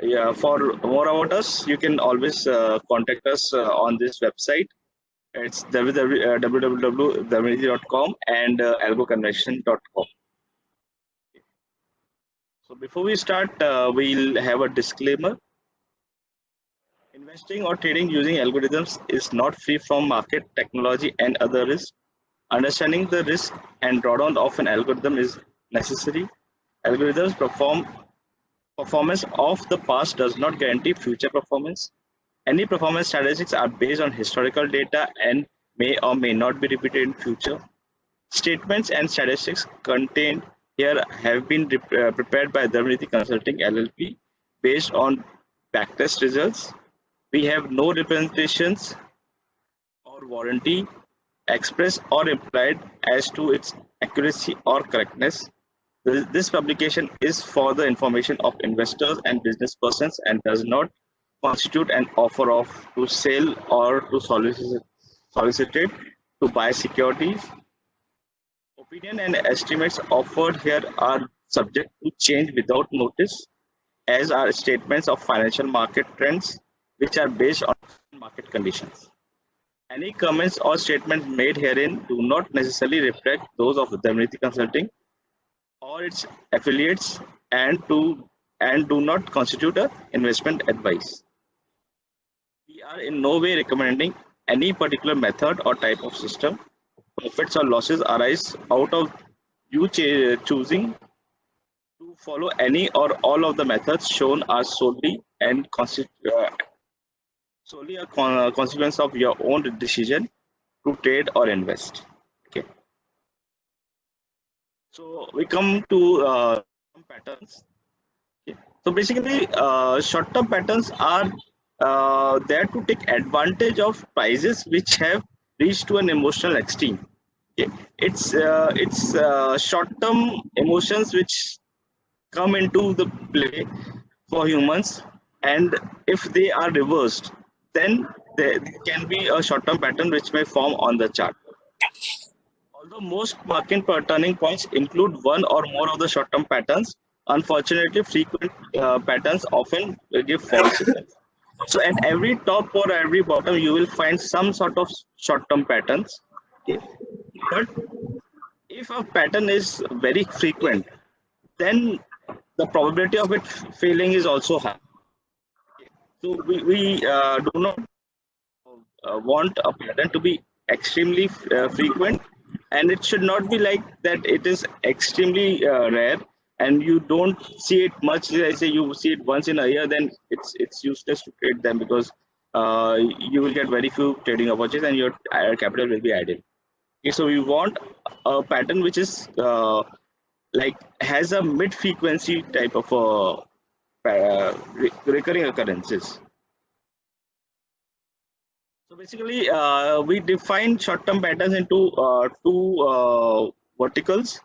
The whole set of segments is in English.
Yeah, for more about us, you can always contact us on this website. It's www.theminity.com and algoconnection.com. So before we start, we'll have a disclaimer. Investing or trading using algorithms is not free from market technology and other risks. Understanding the risk and drawdown of an algorithm is necessary. Algorithms performance of the past does not guarantee future performance. Any performance statistics are based on historical data and may or may not be repeated in future. Statements and statistics contained here have been prepared by Dharmaniti Consulting LLP based on backtest results. We have no representations or warranty express or implied as to its accuracy or correctness. This publication is for the information of investors and business persons and does not constitute an offer of to sell or to solicit to buy securities. Opinion and estimates offered here are subject to change without notice, as are statements of financial market trends, which are based on market conditions. Any comments or statements made herein do not necessarily reflect those of Dharmaniti Consulting or its affiliates and do not constitute a investment advice. We are in no way recommending any particular method or type of system. Profits or losses arise out of you choosing to follow any or all of the methods shown are solely a consequence of your own decision to trade or invest. Okay. So we come to some patterns. Okay. So basically, short-term patterns are there to take advantage of prices which have reached to an emotional extreme. Okay. It's short-term emotions which come into the play for humans, and if they are reversed, then there can be a short-term pattern which may form on the chart. Although most market turning points include one or more of the short-term patterns, unfortunately, frequent patterns often give false signals. So, at every top or every bottom, you will find some sort of short-term patterns. Okay. But if a pattern is very frequent, then the probability of it failing is also high. So we do not want a pattern to be extremely frequent, and it should not be like that it is extremely rare and you don't see it much. I say you see it once in a year, then it's useless to trade them because you will get very few trading opportunities and your capital will be idle. Okay, so we want a pattern which is like has a mid frequency type of recurring occurrences. So basically, we define short-term patterns into two verticals.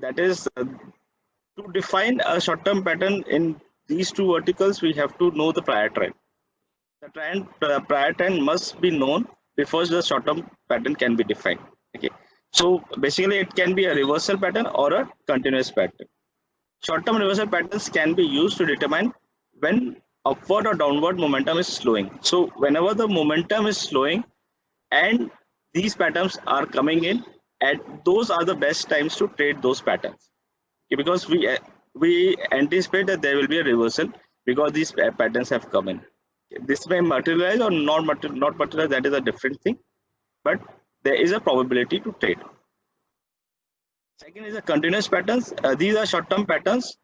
That is, to define a short-term pattern in these two verticals, we have to know the prior trend. The prior trend must be known before the short-term pattern can be defined. Okay. So basically, it can be a reversal pattern or a continuous pattern. Short-term reversal patterns can be used to determine when upward or downward momentum is slowing. So whenever the momentum is slowing and these patterns are coming in, and those are the best times to trade those patterns. Okay, because we anticipate that there will be a reversal because these patterns have come in. Okay, this may materialize or not materialize. That is a different thing, but there is a probability to trade. Second is the continuous patterns. These are short-term patterns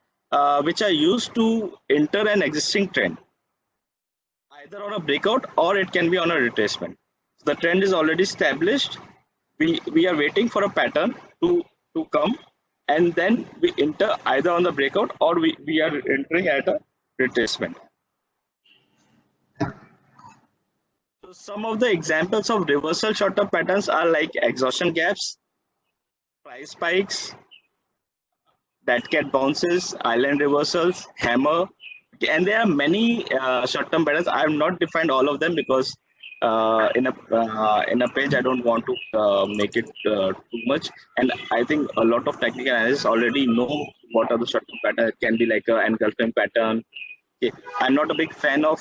which are used to enter an existing trend, either on a breakout or it can be on a retracement. So the trend is already established. We are waiting for a pattern to come, and then we enter either on the breakout or we are entering at a retracement. So some of the examples of reversal short-term patterns are like exhaustion gaps, price spikes, that cat bounces, island reversals, hammer, okay, and there are many short-term patterns. I have not defined all of them because in a page. I don't want to make it too much, and I think a lot of technical analysts already know what are the short-term pattern. It can be like an engulfing pattern. Okay. I'm not a big fan of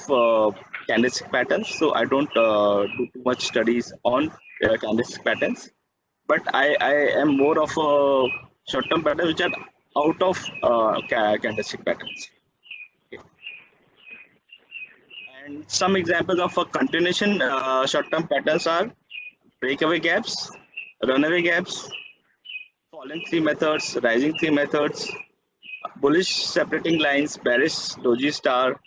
candlestick patterns, so I don't do too much studies on candlestick patterns. But I am more of a short-term pattern which are out of candlestick patterns. Okay. And some examples of a continuation short-term patterns are breakaway gaps, runaway gaps, falling three methods, rising three methods, bullish separating lines, bearish doji star,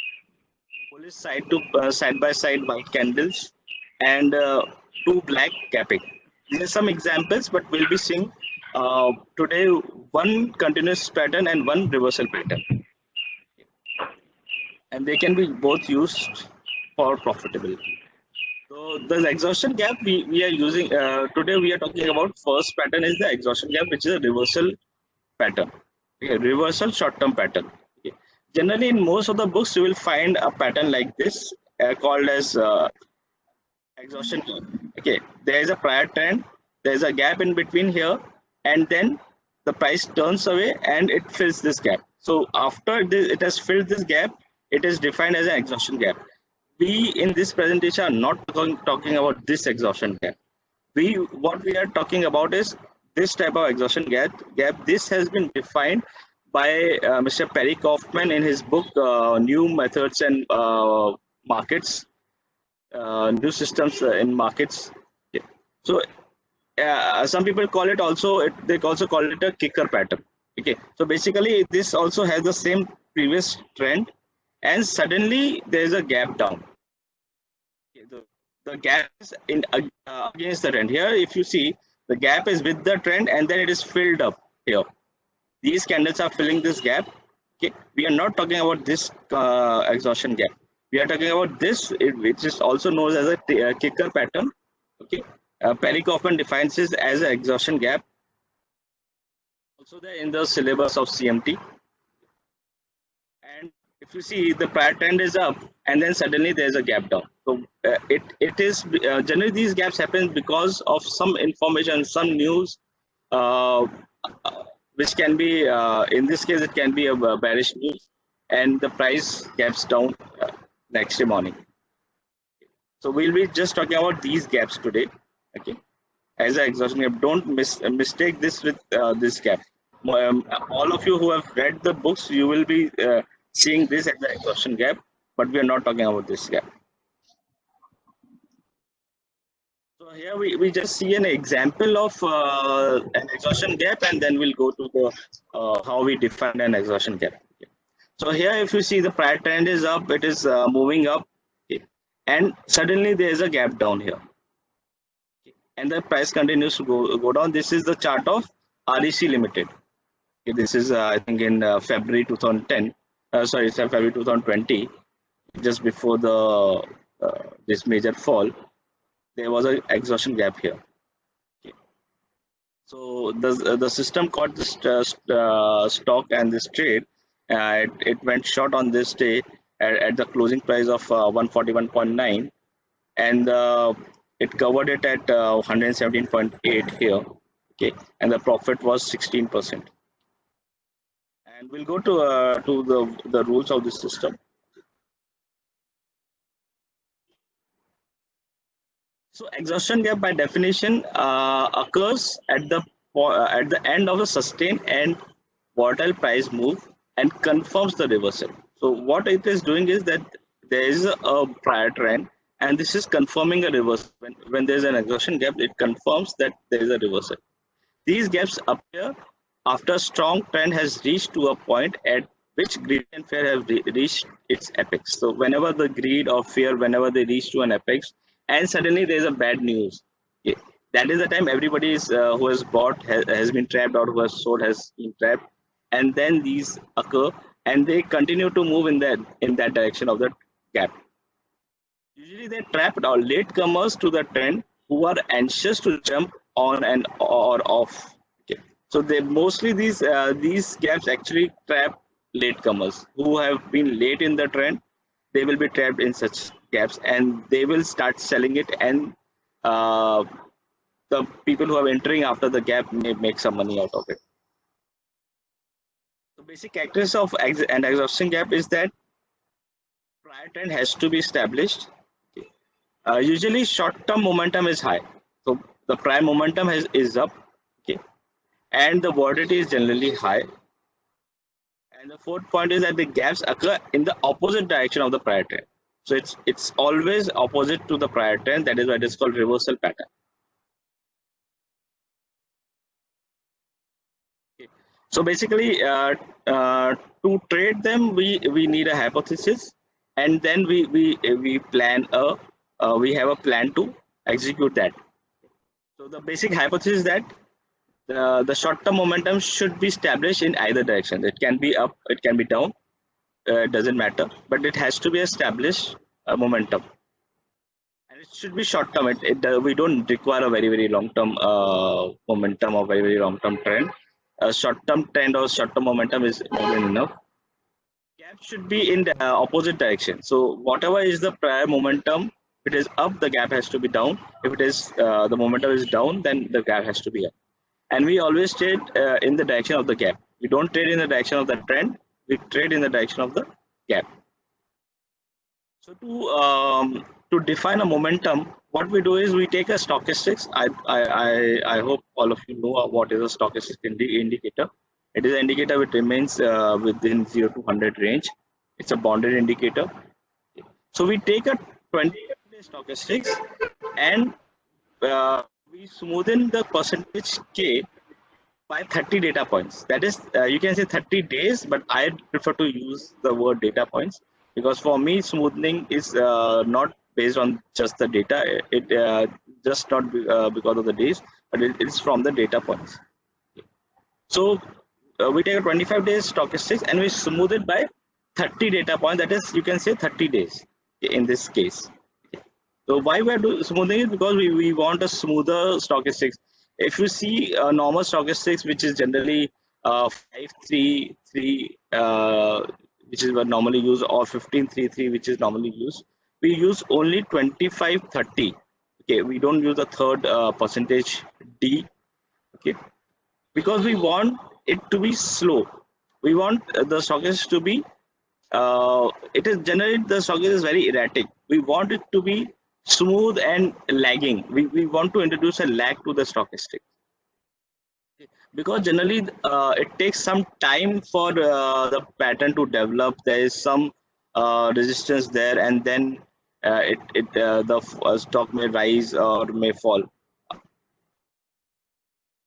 bullish side to side by side white candles, and two black gapping. These are some examples, but we'll be seeing today one continuous pattern and one reversal pattern, and they can be both used for profitability. So the exhaustion gap we are using today. We are talking about first pattern is the exhaustion gap, which is a reversal pattern. Okay, reversal short-term pattern. Okay. Generally, in most of the books, you will find a pattern like this called as exhaustion gap. Okay, there is a prior trend, there is a gap in between here, and then the price turns away and it fills this gap. So after this, it has filled this gap, it is defined as an exhaustion gap. We in this presentation are not talking about this exhaustion gap. What we are talking about is this type of exhaustion gap. This has been defined by Mr. Perry Kaufman in his book New Methods and Markets, New Systems in Markets. Yeah. So some people call it also, they also call it a kicker pattern. Okay, so basically this also has the same previous trend, and suddenly there is a gap down. Okay, the gap is in against the trend. Here, if you see, the gap is with the trend, and then it is filled up here. These candles are filling this gap. Okay, we are not talking about this exhaustion gap. We are talking about this, which is also known as a kicker pattern. Okay, Perry Kaufman defines this as an exhaustion gap. Also there in the syllabus of CMT. And if you see, the prior trend is up, and then suddenly there is a gap down. So it is generally these gaps happen because of some information, some news, which can be in this case it can be a bearish news, and the price gaps down next day morning. So we'll be just talking about these gaps today. Okay, as an exhaustion gap. Don't mistake this with this gap. All of you who have read the books, you will be seeing this as the exhaustion gap, but we are not talking about this gap. So here we just see an example of an exhaustion gap, and then we'll go to the how we define an exhaustion gap. Okay. So here, if you see, the prior trend is up, it is moving up, okay, and suddenly there is a gap down here, okay, and the price continues to go down. This is the chart of REC Limited. Okay, this is I think in February 2010. Sorry, it's February 2020, just before the this major fall. There was an exhaustion gap here. Okay. So the system caught this stock and this trade. It went short on this day at the closing price of 141.9, and it covered it at 117.8 here. Okay, and the profit was 16%. And we'll go to the rules of this system. So exhaustion gap by definition occurs at the end of the sustained and volatile price move and confirms the reversal. So what it is doing is that there is a prior trend, and this is confirming a reversal. When there is an exhaustion gap, it confirms that there is a reversal. These gaps appear after strong trend has reached to a point at which greed and fear have reached its apex. So whenever the greed or fear, whenever they reach to an apex, and suddenly there is a bad news, okay, that is the time everybody is who has bought has been trapped, or who has sold has been trapped, and then these occur, and they continue to move in that direction of the gap. Usually they trap or latecomers to the trend who are anxious to jump on and or off. Okay. So they mostly these gaps actually trap latecomers who have been late in the trend. They will be trapped in such gaps, and they will start selling it, and uh, the people who are entering after the gap may make some money out of it. The basic characteristics of an exhaustion gap is that prior trend has to be established. Okay. Usually, short-term momentum is high, so the prior momentum is up, okay, and the volatility is generally high. And the fourth point is that the gaps occur in the opposite direction of the prior trend. So it's always opposite to the prior trend. That is why it is called reversal pattern. Okay. So basically, to trade them, we need a hypothesis, and then we plan a we have a plan to execute that. So the basic hypothesis is that the short-term momentum should be established in either direction. It can be up, it can be down. It doesn't matter, but it has to be established momentum, and it should be short term. We don't require a very long term momentum or very long term trend. A short term trend or short term momentum is more than enough. Gap should be in the opposite direction. So whatever is the prior momentum, if it is up, the gap has to be down. If it is the momentum is down, then the gap has to be up. And we always trade in the direction of the gap. We don't trade in the direction of the trend. We trade in the direction of the gap. So to define a momentum, what we do is we take a stochastics. I hope all of you know what is a stochastic indicator. It is an indicator which remains within 0 to 100 range. It's a bounded indicator. So we take a 20-day stochastics, and we smoothen the percentage K by 30 data points. That is, you can say 30 days, but I prefer to use the word data points, because for me, smoothing is not based on just the data. It just not because of the days, but it's from the data points. So we take a 25 days stochastics and we smooth it by 30 data points. That is, you can say 30 days in this case. So why we are smoothing it? Because we want a smoother stochastics. If you see normal stochastics, which is generally 533, which is what normally used, or 1533, which is normally used, we use only 2530. Okay, we don't use the third percentage D. Okay, because we want it to be slow. We want the stochastic to be. It is generally the stochastic is very erratic. We want it to be smooth and lagging. We want to introduce a lag to the stochastic, because generally it takes some time for the pattern to develop. There is some resistance there, and then the stock may rise or may fall.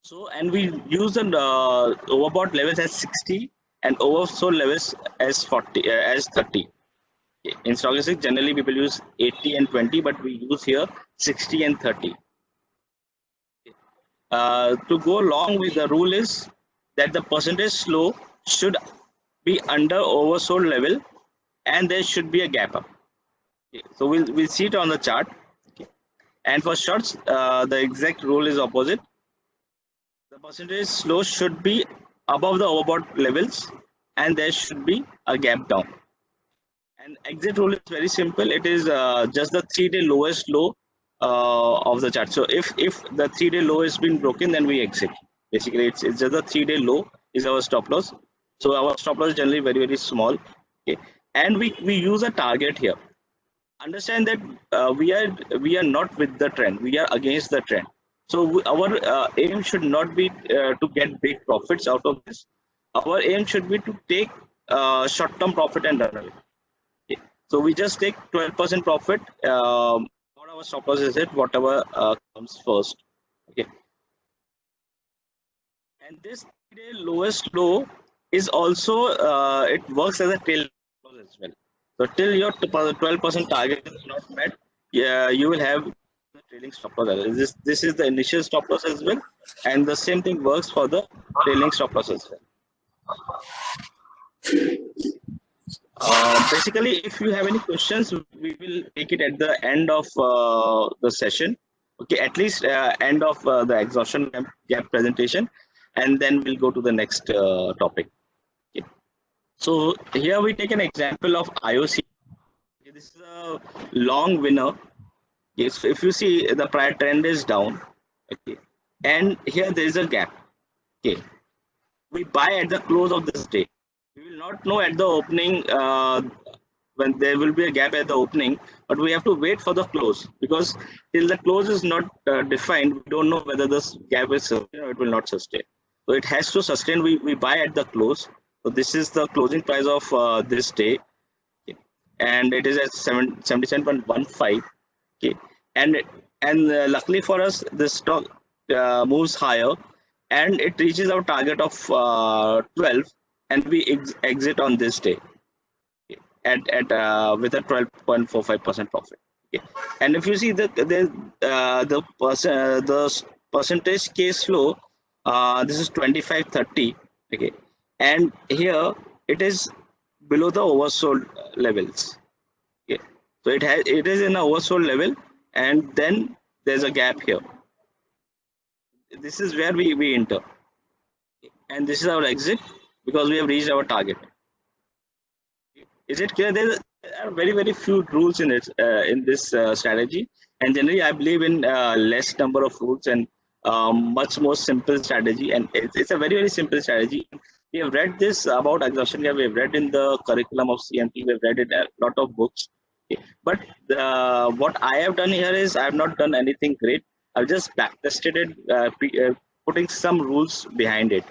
So, and we use the overbought levels as 60 and oversold levels as 40 as 30. In stochastic, generally people use 80 and 20, but we use here 60 and 30. To go along with the rule is that the percentage slow should be under oversold level, and there should be a gap up. Okay. So we'll see it on the chart. Okay. And for shorts, the exact rule is opposite. The percentage slow should be above the overbought levels, and there should be a gap down. And exit rule is very simple. It is just the 3-day lowest low of the chart. So if the 3-day low has been broken, then we exit. Basically, it's just the 3-day low is our stop loss. So our stop loss is generally very small. Okay, and we use a target here. Understand that we are not with the trend. We are against the trend. So our aim should not be to get big profits out of this. Our aim should be to take short-term profit and run away. Okay. So we just take 12% profit. What our stop loss is it, whatever comes first. Okay. And this lowest low is also it works as a tail loss as well. So till your 12% target is not met, you will have the trailing stop loss. This is the initial stop loss as well, and the same thing works for the trailing stop loss as well. Basically, if you have any questions, we will take it at the end of the session. Okay, at least end of the exhaustion gap presentation, and then we'll go to the next topic. Okay. So here we take an example of IOC. This is a long winner. Yes, if you see the prior trend is down, okay, and here there is a gap. Okay, we buy at the close of this day. We will not know at the opening when there will be a gap at the opening, but we have to wait for the close because till the close is not defined, we don't know whether this gap is sustain or it will not sustain. So it has to sustain. We buy at the close. So this is the closing price of this day, okay, and it is at 77.15. Okay, and luckily for us, the stock moves higher, and it reaches our target of 12, and we exit on this day at with a 12.45% profit. Okay, and if you see the percentage case flow, this is 25.30. Okay, and here it is below the oversold levels. Okay, so it is in a oversold level, and then there's a gap here. This is where we enter, and this is our exit because we have reached our target. Is it clear? There are very few rules in it in this strategy, and generally I believe in less number of rules and much more simple strategy. And it's a very simple strategy. We have read this about exhaustion gap. We have read in the curriculum of CMT. We have read it a lot of books. Okay. But what I have done here is I have not done anything great. I've just backtested it, putting some rules behind it.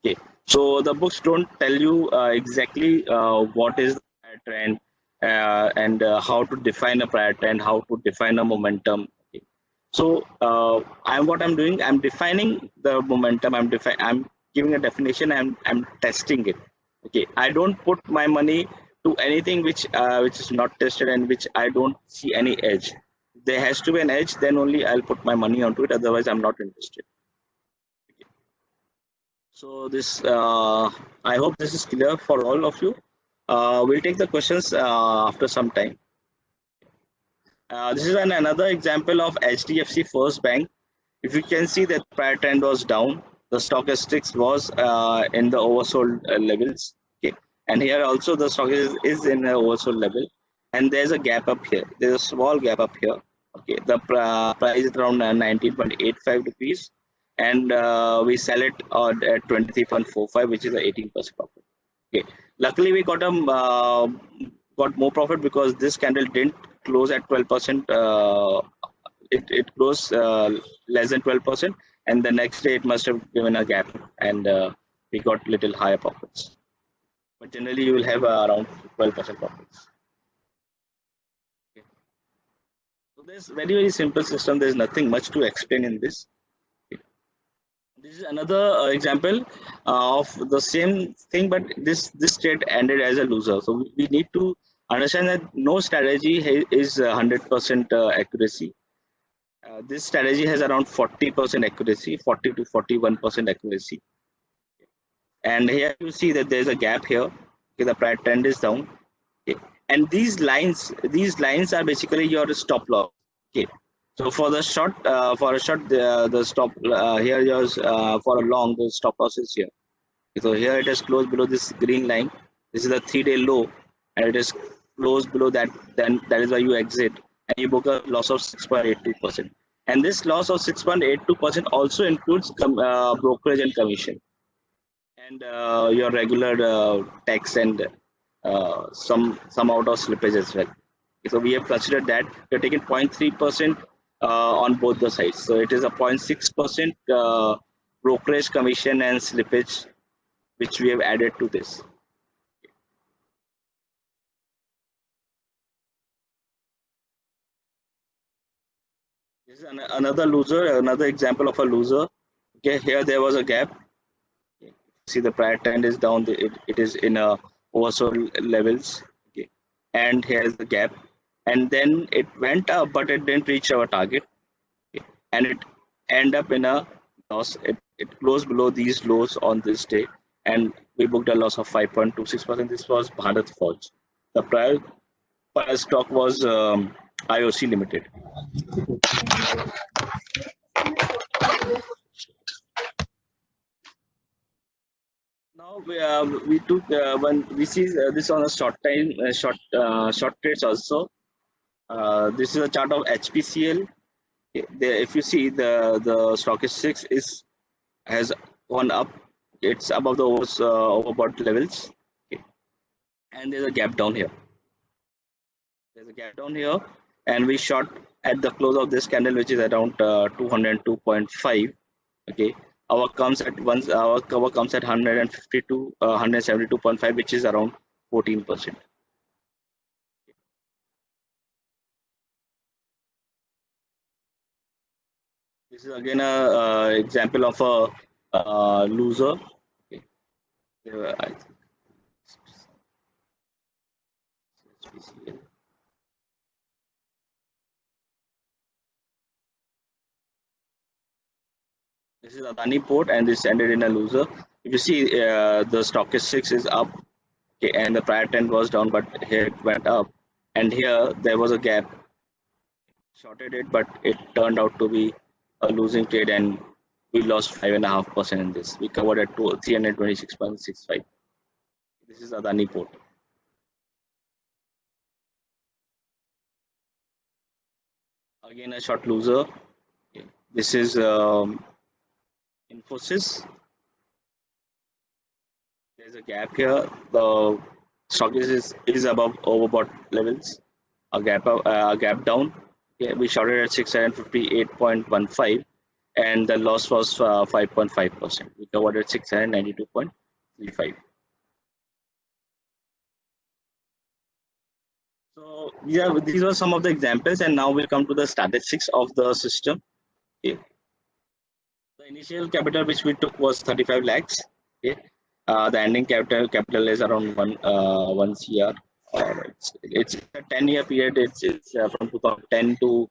Okay. So the books don't tell you exactly what is the trend and how to define a prior trend, how to define a momentum. Okay. So what I'm doing, I'm defining the momentum. I'm giving a definition. I'm testing it. Okay. I don't put my money to anything which is not tested and which I don't see any edge. There has to be an edge, then only I'll put my money onto it. Otherwise, I'm not interested. So this, I hope this is clear for all of you. We'll take the questions after some time. This is another example of HDFC First Bank. If you can see that prior trend was down, the stochastics was in the oversold levels. Okay, and here also the stock is in the oversold level, and there's a gap up here. There's a small gap up here. Okay, the price is around 19.85 rupees, and we sell it at 23.45, which is a 18% profit. Okay, luckily we got got more profit because this candle didn't close at 12%. It closed less than 12%, and the next day it must have given a gap, and we got little higher profits. But generally, you will have around 12% profits. Okay. So there's very simple system. There's nothing much to explain in this. Okay. This is another example of the same thing, but this trade ended as a loser. So we need to understand that no strategy is 100% accuracy. This strategy has around 40% accuracy, 40 to 41% accuracy. And here you see that there's a gap here. Okay, the prior trend is down. Okay, and these lines are basically your stop loss. Okay, so for the short, the stop here yours for a long, the stop loss is here. Okay, so here it is closed below this green line. This is the 3-day low, and it is closed below that. Then that is why you exit, and you book a loss of 6.82%. And this loss of 6.82% also includes brokerage and commission, and your regular tax and some out of slippage as well. So we have considered that we have taken 0.3% on both the sides. So it is a 0.6% brokerage commission and slippage which we have added to this. This is another loser, another example of a loser. Okay, here there was a gap. See, the prior trend is down. It is in a oversold levels. Okay, and here's the gap, and then it went up, but it didn't reach our target. Okay, and it end up in a loss. It closed below these lows on this day, and we booked a loss of 5.26%. This was Bharat Forge. The prior stock was IOC Limited. Now we took when we see this on a short time short trades also. This is a chart of HPCL. If you see the stock is 6 is has gone up. It's above the overbought levels. Okay. And there's a gap down here. There's a gap down here, and we shot at the close of this candle, which is around 202.5. Okay, our comes at once. Our cover comes at 152, 172.5, which is around 14%. This is again a example of a loser. Okay. I think HPCL. This is Adani Port, and this ended in a loser. If you see, the stock is 6 is up, okay, and the prior trend was down, but here it went up, and here there was a gap. Shorted it, but it turned out to be a losing trade, and we lost 5.5% in this. We covered at 326.65. This is Adani Port. Again, a short loser. Okay. This is Infosys. There's a gap here. The stock is above overbought levels. A gap down. Okay. We shorted at 658.15, and the loss was 5.5%. We covered at 692.35. So yeah, these were some of the examples, and now we'll come to the statistics of the system. Okay. The initial capital which we took was 35 lakhs. Okay. The ending capital is around 1 CR. It's a 10-year period. It's from 2010 to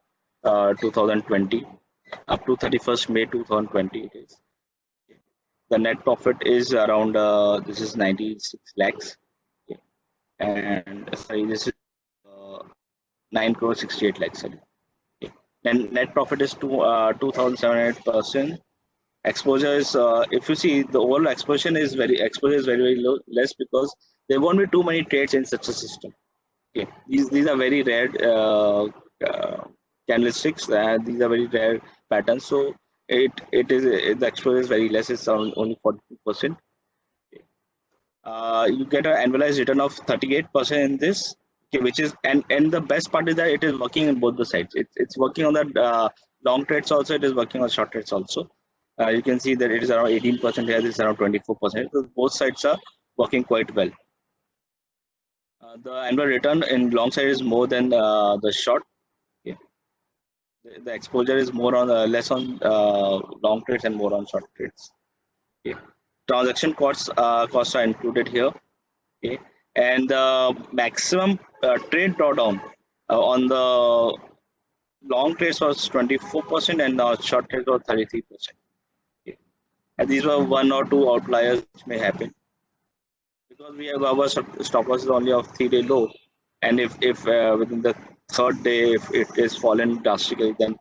2020, up to 31st May 2020. It is. The net profit is around this is 96 lakhs. Okay. And sorry, this is 9 crore 68 lakhs. Sorry. Okay. Then net profit is 2,700%. Exposure is if you see the overall exposure is very low, less, because there won't be too many trades in such a system. Okay, these are very rare candlesticks. These are very rare patterns. So it is the exposure is very less. It's around only 42%. You get an annualized return of 38% in this. Okay, which is and the best part is that it is working in both the sides. It's working on the long trades also. It is working on short trades also. You can see that it is around 18% here. This is around 24%. So both sides are working quite well. The annual return in long side is more than the short. Yeah. The exposure is more on less on long trades and more on short trades. Okay. Transaction costs are included here. Okay. And the maximum trade drawdown on the long trades was 24%, and short trades was 33%. Okay. And these were one or two outliers which may happen, because we have our stop loss is only of 3-day low, and if within the third day if it is fallen drastically, then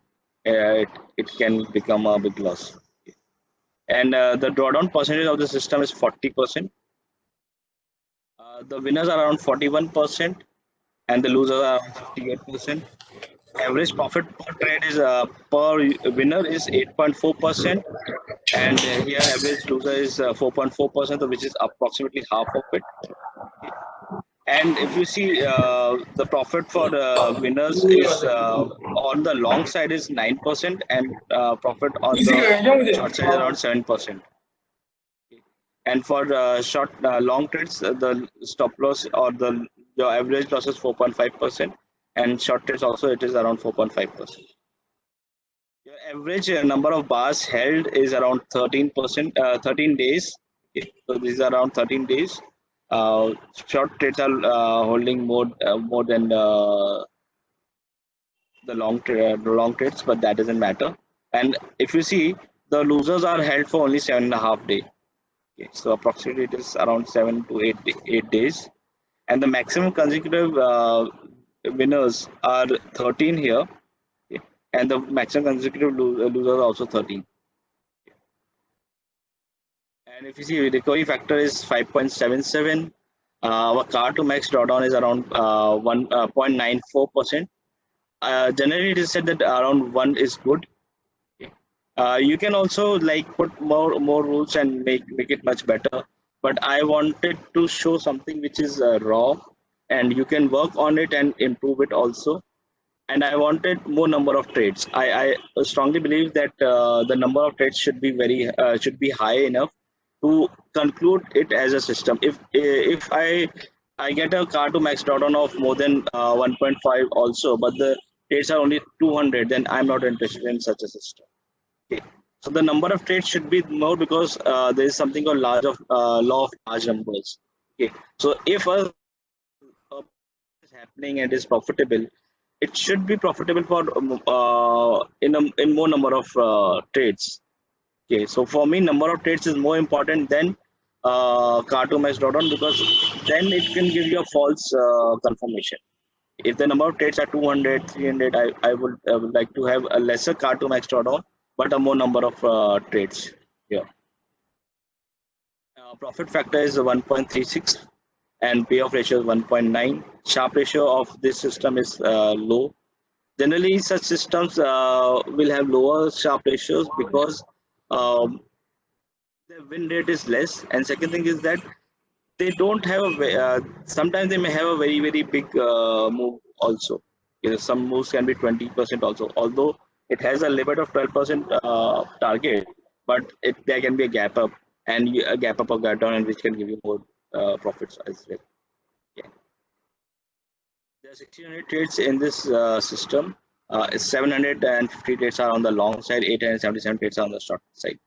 it can become a big loss. And the drawdown percentage of the system is 40%. The winners are around 41%, and the losers are around 58%. Average profit per trade is per winner is 8.4%, and here average loser is 4.4%, which is approximately half of it. And if you see the profit for the winners is on the long side is 9%, and profit on the short side is around 7%. And for short long trades, the stop loss or the average loss is 4.5%, and short trades also it is around 4.5%. Your average number of bars held is around 13%, 13 days. Okay. So these are around 13 days. Short trades are holding more than the long trades, but that doesn't matter. And if you see, the losers are held for only 7.5 days. Okay. So approximately it is around 7 to 8 days, and the maximum consecutive winners are 13 here. Okay. And the maximum consecutive losers are also 13. And if you see, recovery factor is 5.77. Our car to max drawdown is around 1.94%. Generally, it is said that around 1 is good. You can also like put more rules and make it much better. But I wanted to show something which is raw, and you can work on it and improve it also. And I wanted more number of trades. I strongly believe that the number of trades should be high enough to conclude it as a system. If I get a car to max drawdown of more than 1.5 also, but the trades are only 200, then I'm not interested in such a system. Okay. So the number of trades should be more because there is something called law of large numbers. Okay. So if a is happening and is profitable, it should be profitable for in more number of trades. Okay, so for me, number of trades is more important than car to max drawdown, because then it can give you a false confirmation. If the number of trades are 200, 300, I would like to have a lesser car to max drawdown, but a more number of trades. Yeah. Profit factor is 1.36 and payoff ratio is 1.9. Sharp ratio of this system is low. Generally, such systems will have lower Sharpe ratios because um, the win rate is less. And second thing is that they don't have sometimes they may have a very big move also. You know, some moves can be 20% also. Although it has a limit of 12% target, but there can be a gap up and a gap up or gap down, and which can give you more profits as well. Yeah. There are 1600 trades in this system. 750 trades are on the long side, 877 trades are on the short side.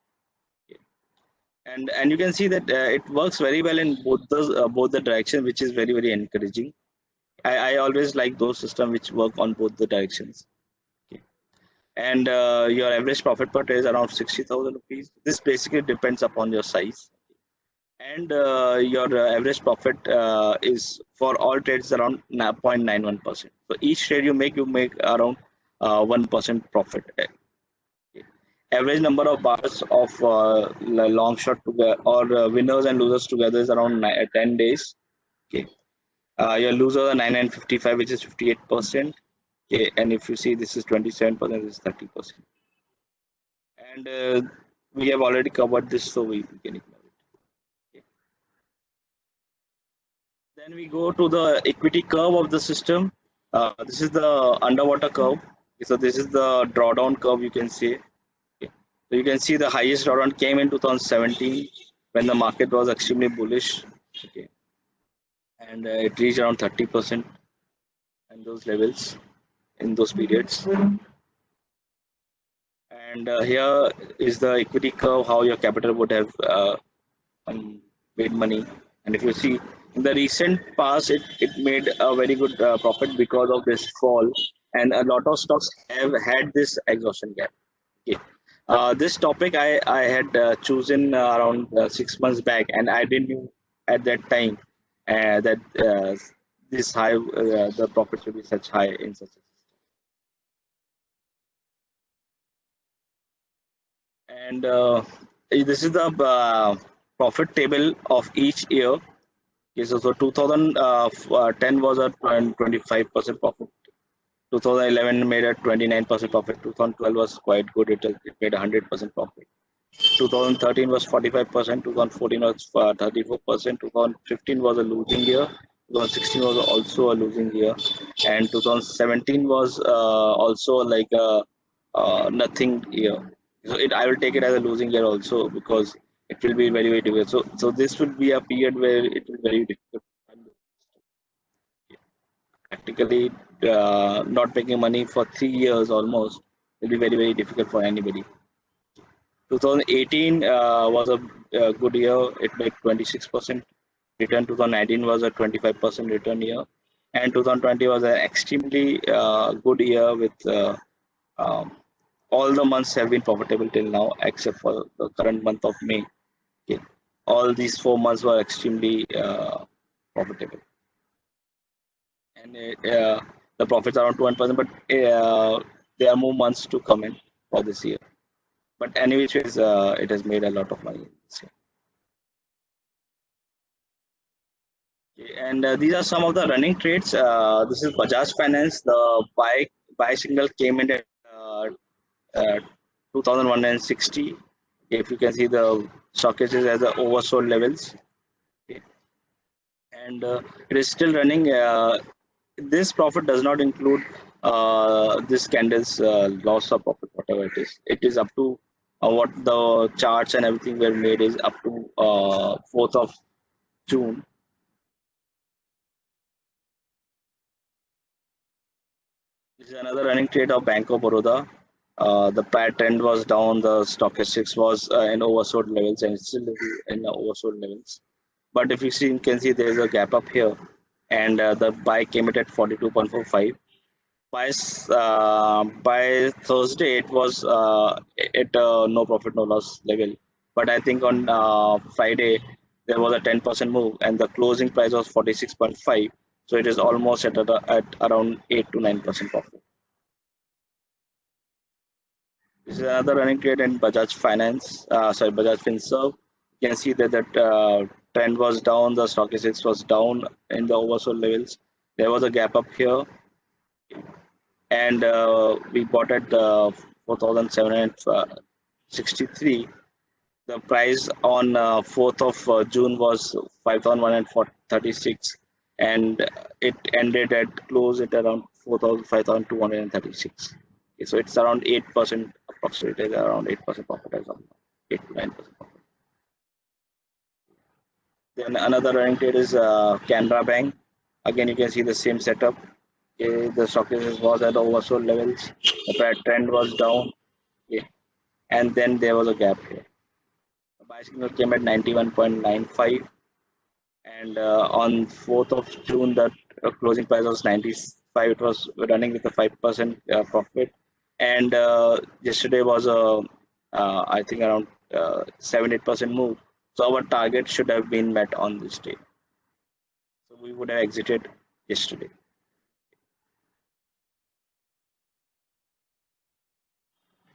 Okay. And you can see that it works very well in both the direction, which is very encouraging. I always like those systems which work on both the directions. Okay. And your average profit per trade is around 60,000 rupees. This basically depends upon your size. And your average profit is for all trades around 0.91%. So each trade you make around 1% profit. Average number of bars of long shot together, or winners and losers together, is around 10 days. Okay. Your losers are 9955, which is 58%. Okay. And if you see, this is 27%, this is 30%. And we have already covered this, so we can ignore it. Okay. Then we go to the equity curve of the system. This is the underwater curve. So this is the drawdown curve, you can see. Okay. So you can see the highest drawdown came in 2017 when the market was extremely bullish. Okay. And it reached around 30% and those levels in those periods. And here is the equity curve, how your capital would have made money. And if you see, in the recent past, it made a very good profit because of this fall, and a lot of stocks have had this exhaustion gap. Okay. This topic I had chosen around 6 months back, and I didn't know at that time that this high the profit should be such high in such a system. And this is the profit table of each year. Okay, so 2010 was a 25% profit. 2011 made a 29% profit. 2012 was quite good. It made 100% profit. 2013 was 45%. 2014 was 34%. 2015 was a losing year. 2016 was also a losing year, and 2017 was also like a nothing year. So I will take it as a losing year also, because it will be very difficult. So this will be a period where it will be very difficult. Practically, not making money for 3 years almost will be very difficult for anybody. 2018 was a good year. It made 26% return. 2019 was a 25% return year, and 2020 was an extremely good year with all the months have been profitable till now, except for the current month of May. Okay. All these 4 months were extremely profitable, and the profits are around 20%. But there are more months to come in for this year. But anyways, it has made a lot of money this year. Okay, and these are some of the running trades. This is Bajaj Finance. The buy signal came in at uh, 2160. If you can see the stock is at the oversold levels. Okay, and it is still running. This profit does not include this candle's loss of profit, whatever it is. It is up to what the charts and everything were made is up to 4th of June. This is another running trade of Bank of Baroda. The prior trend was down. The stock exchange was in oversold levels and it's still in oversold levels. But if you see, you can see there is a gap up here, and the buy came in at 42.45. By Thursday, it was at no profit no loss level. But I think on Friday there was a 10% move, and the closing price was 46.5. So it is almost at around 8 to 9% profit. This is another running trade in Bajaj Finance, Bajaj Finserv. You can see that trend was down, the stock exchange was down in the oversold levels. There was a gap up here, and we bought at 4,763. The price on 4th of June was 5,136, and it ended at close at around 5,236. Okay, so it's around 8%, approximately around 8% profit as of now, 8 to 9% profit. Then another running trade is Canara Bank. Again, you can see the same setup. Okay, the stock was at oversold levels. The trend was down. Okay, and then there was a gap here. The buy signal came at 91.95, and on 4th of June, the closing price was 95. It was running with a 5% profit, and yesterday was a I think around 7-8% move. So our target should have been met on this day. So we would have exited yesterday.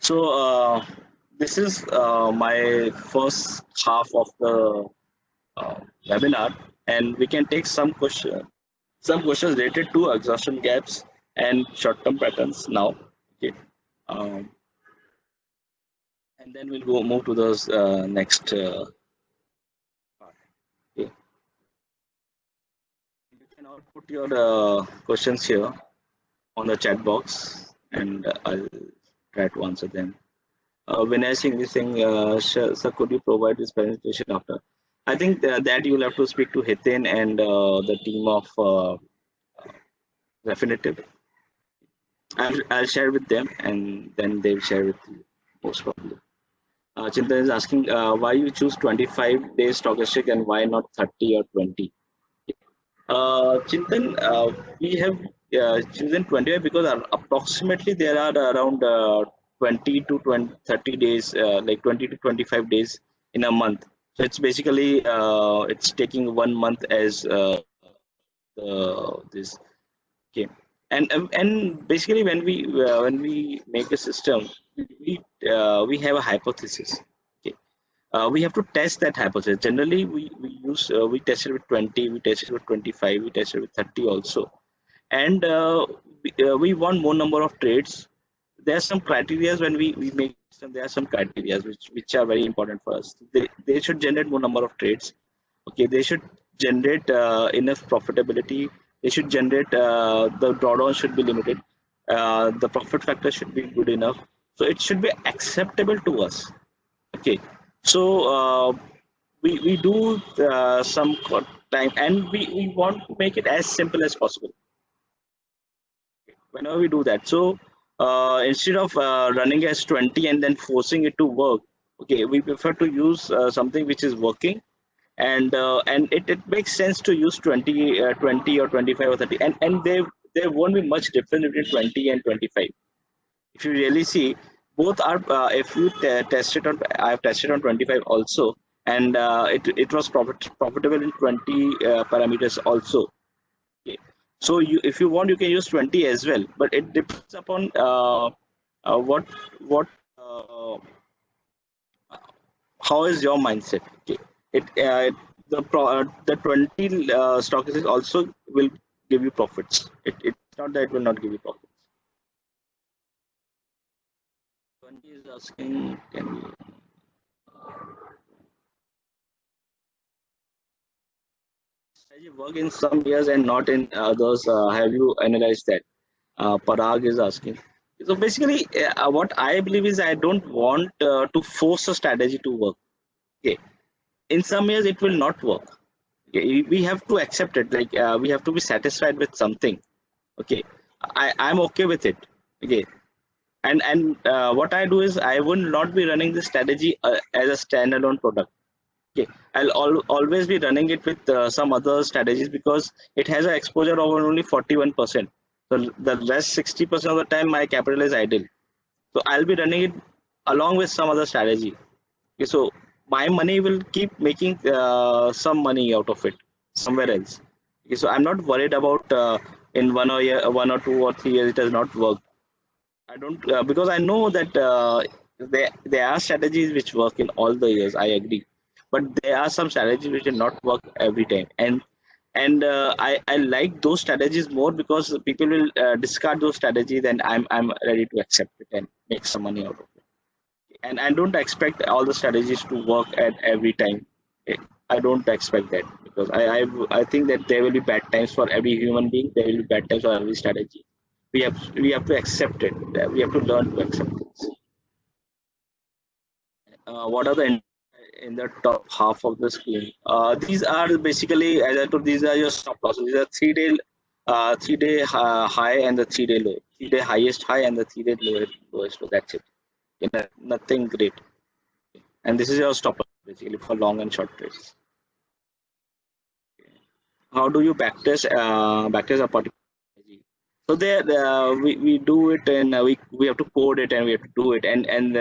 So this is my first half of the webinar, and we can take some questions related to exhaustion gaps and short-term patterns now. Okay, um, and then we'll go move to the next part. Okay, you can all put your questions here on the chat box, and I'll try to answer them. Vinay Singh is saying, sir, could you provide this presentation after? I think that you'll have to speak to Hitin and the team of Refinitiv. I'll share with them, and then they'll share with you, most probably. Chintan is asking why you choose 25 days stochastic and why not 30 or 20? Chintan, we have chosen 25 because approximately there are around 20 to 20, 30 days, like 20 to 25 days in a month. So it's basically it's taking 1 month as this. Okay, and basically when we make a system, we have a hypothesis. Okay, we have to test that hypothesis. Generally, we test it with 20, we test it with 25, we test it with 30 also, and we want more number of trades. There are some criteria when we make system. There are some criteria which are very important for us. They should generate more number of trades. Okay, they should generate enough profitability. They should generate the drawdown should be limited. The profit factor should be good enough. So it should be acceptable to us. Okay, so we do some time, and we want to make it as simple as possible whenever we do that. So instead of running as 20 and then forcing it to work, okay, we prefer to use something which is working, and it makes sense to use 20 or 25 or 30, and there won't be much difference between 20 and 25. If you really see, both are if you test it on, I have tested on 25 also, and it was profitable in 20 parameters also. Okay. So if you want, you can use 20 as well, but it depends upon what how is your mindset. Okay, it the 20 stock is also will give you profits. It's not that it will not give you profits. 20 is asking, can we strategy work in some years and not in others? Have you analyzed that? Parag is asking. So basically, what I believe is I don't want to force a strategy to work. Okay, in some years it will not work. Okay, we have to accept it. Like we have to be satisfied with something. Okay, I'm okay with it. Okay, and what I do is I will not be running the strategy as a standalone product. Okay, always be running it with some other strategies because it has an exposure of only 41%. So the rest 60% of the time my capital is idle. So I'll be running it along with some other strategy. Okay, so my money will keep making some money out of it somewhere else. Okay, so I'm not worried about in 1 or 2 or 3 years it has not worked. I don't because I know that there are strategies which work in all the years. I agree, but there are some strategies which will not work every time, and I like those strategies more because people will discard those strategies, and I'm ready to accept it and make some money out of it. And I don't expect all the strategies to work at every time. Eh, I don't expect that because I think that there will be bad times for every human being. There will be bad times for every strategy. We have to accept it. We have to learn to accept it. What are the in the top half of the screen? These are basically, as I told, these are your stop losses. These are 3 day, 3 day high and the 3 day low. 3 day highest high and the 3 day lowest low. That's it. Nothing great. And this is your stop loss basically for long and short trades. How do you backtest a particular strategy? So there we do it, and we have to code it and we have to do it, and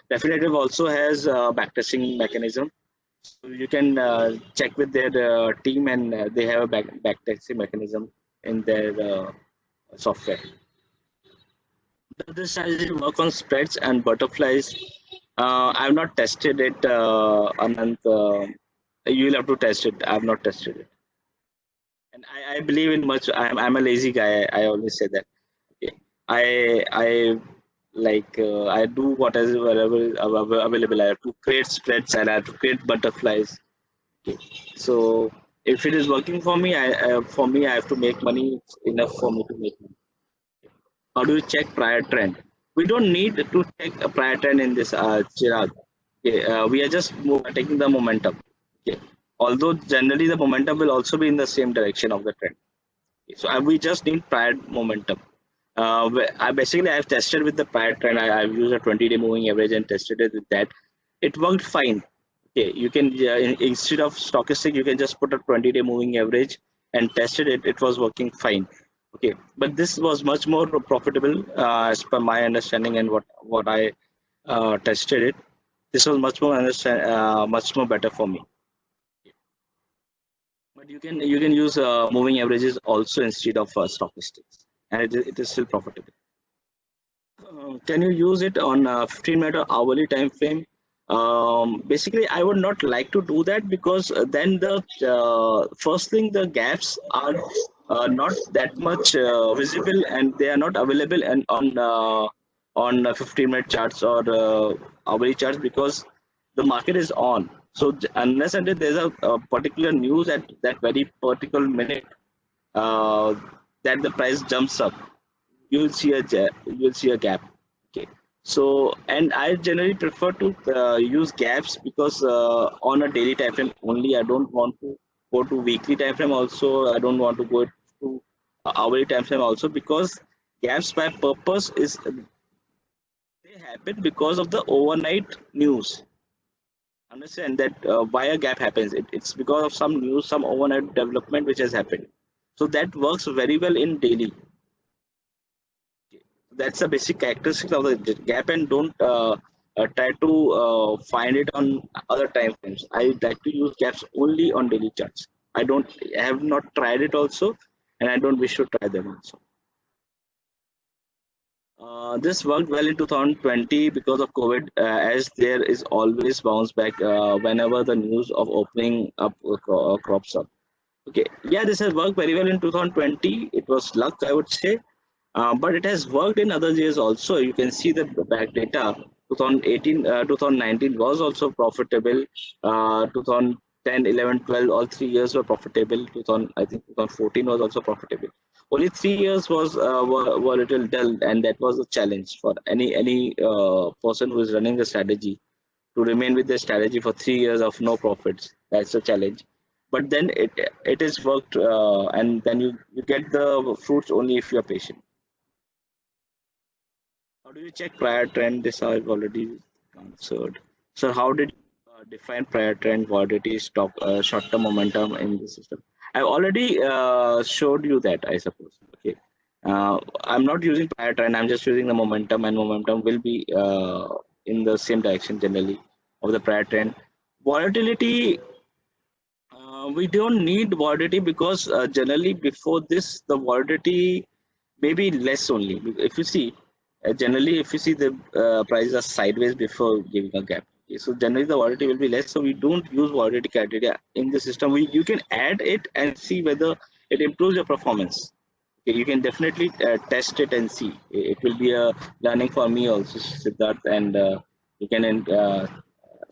Definitive also has a backtesting mechanism. So you can check with their team, and they have a backtesting mechanism in their software. Does this strategy work on spreads and butterflies? I've not tested it, Anant. You'll have to test it. I've not tested it. And I believe in much. I'm a lazy guy. I always say that. Okay. I like I do what is whatever is available. I have to create spreads and I have to create butterflies. Okay. So if it is working for me, I have to make money. It's enough for me to make money. How do you check prior trend? We don't need to check a prior trend in this Chirag. Okay. We are just taking the momentum. Okay. Although generally the momentum will also be in the same direction of the trend. So we just need prior momentum. I've tested with the prior trend. I've used a 20-day moving average and tested it with that. It worked fine. Okay, you can instead of stochastic, you can just put a 20-day moving average and tested it. It was working fine. Okay, but this was much more profitable as per my understanding and what I tested it. This was much more better for me. But you can use moving averages also instead of stochastics, and it is still profitable. Can you use it on a 15-minute or hourly time frame? Basically, I would not like to do that because then the first thing, the gaps are not that much visible and they are not available and on 15-minute charts or hourly charts because the market is on. So unless until there's a particular news at that very particular minute uh, that the price jumps up, you'll see a gap. Okay. So and I generally prefer to use gaps because on a daily time frame only. I don't want to go to weekly time frame also. I don't want to go to hourly time frame also because gaps by purpose is they happen because of the overnight news. Understand that why a gap happens. It's because of some news, some overnight development which has happened. So that works very well in daily. That's the basic characteristic of the gap, and don't try to find it on other time frames. I like to use gaps only on daily charts. I have not tried it also, and I don't wish to try them also. This worked well in 2020 because of COVID, as there is always bounce back whenever the news of opening up crops up. Okay, yeah, this has worked very well in 2020. It was luck, I would say, but it has worked in other years also. You can see the back data. 2018, 2019 was also profitable. 2010, 11, 12, all 3 years were profitable. 2000, I think 2014 was also profitable. Only 3 years were a little dull, and that was a challenge for any person who is running a strategy to remain with the strategy for 3 years of no profits. That's a challenge. But then it is worked, and then you get the fruits only if you are patient. How do you check prior trend? This I've already answered. So how did you define prior trend, volatility, stock, short-term momentum in the system? I've already showed you that, I suppose. Okay. I'm not using prior trend. I'm just using the momentum, and momentum will be in the same direction generally of the prior trend. Volatility, we don't need volatility because generally before this, the volatility maybe less only. If you see, generally, if you see the prices are sideways before giving a gap. Okay, so generally the volatility will be less. So we don't use volatility criteria in the system. You can add it and see whether it improves your performance. Okay, you can definitely test it and see. It will be a learning for me also, Siddharth, and you can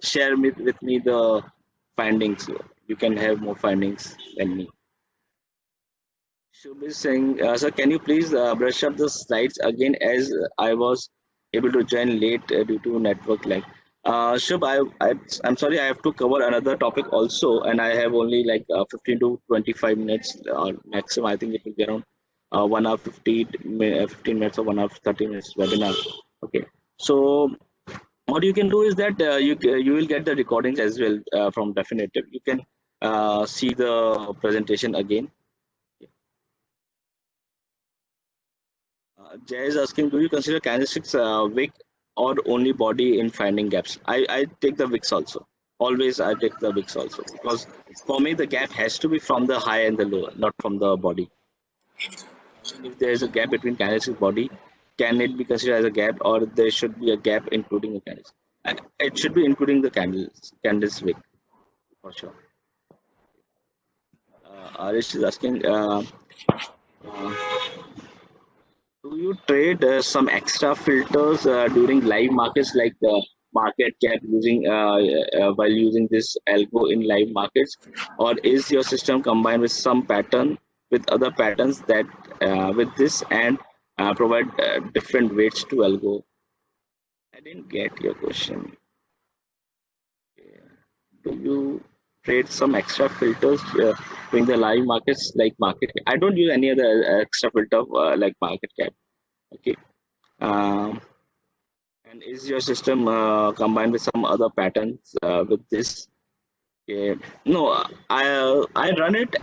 share with me the findings. You can have more findings than me. Shubh is saying, sir, can you please brush up the slides again as I was able to join late due to network lag. Shubh, I'm sorry, I have to cover another topic also, and I have only like 15 to 25 minutes maximum. I think it will be around 1 hour 15 minutes or 1 hour 30 minutes webinar. Okay, so what you can do is that you will get the recordings as well from Definitive. You can see the presentation again. Jay is asking, do you consider candlesticks wick or only body in finding gaps? I take the wicks also. Always I take the wicks also because for me the gap has to be from the high and the low, not from the body. And if there is a gap between candlestick body, can it be considered as a gap, or there should be a gap including the candles? It should be including the candles wick for sure. Arish is asking. Uh, Do you trade some extra filters during live markets like the market cap using while using this algo in live markets, or is your system combined with some pattern with other patterns that with this and provide different weights to algo? I didn't get your question. Do you trade some extra filters during the live markets like market? I don't use any other extra filter like market cap. Okay. Um, And is your system combined with some other patterns with this? Yeah. No, I run it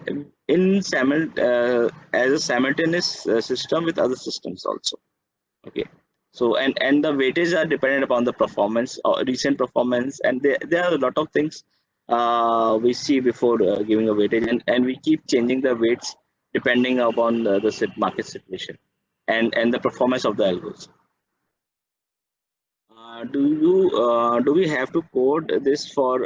in as a simultaneous system with other systems also. Okay. So and the weightage are dependent upon the performance or recent performance, and there are a lot of things we see before giving a weightage, and we keep changing the weights depending upon the market situation and the performance of the algos. Do we have to code this for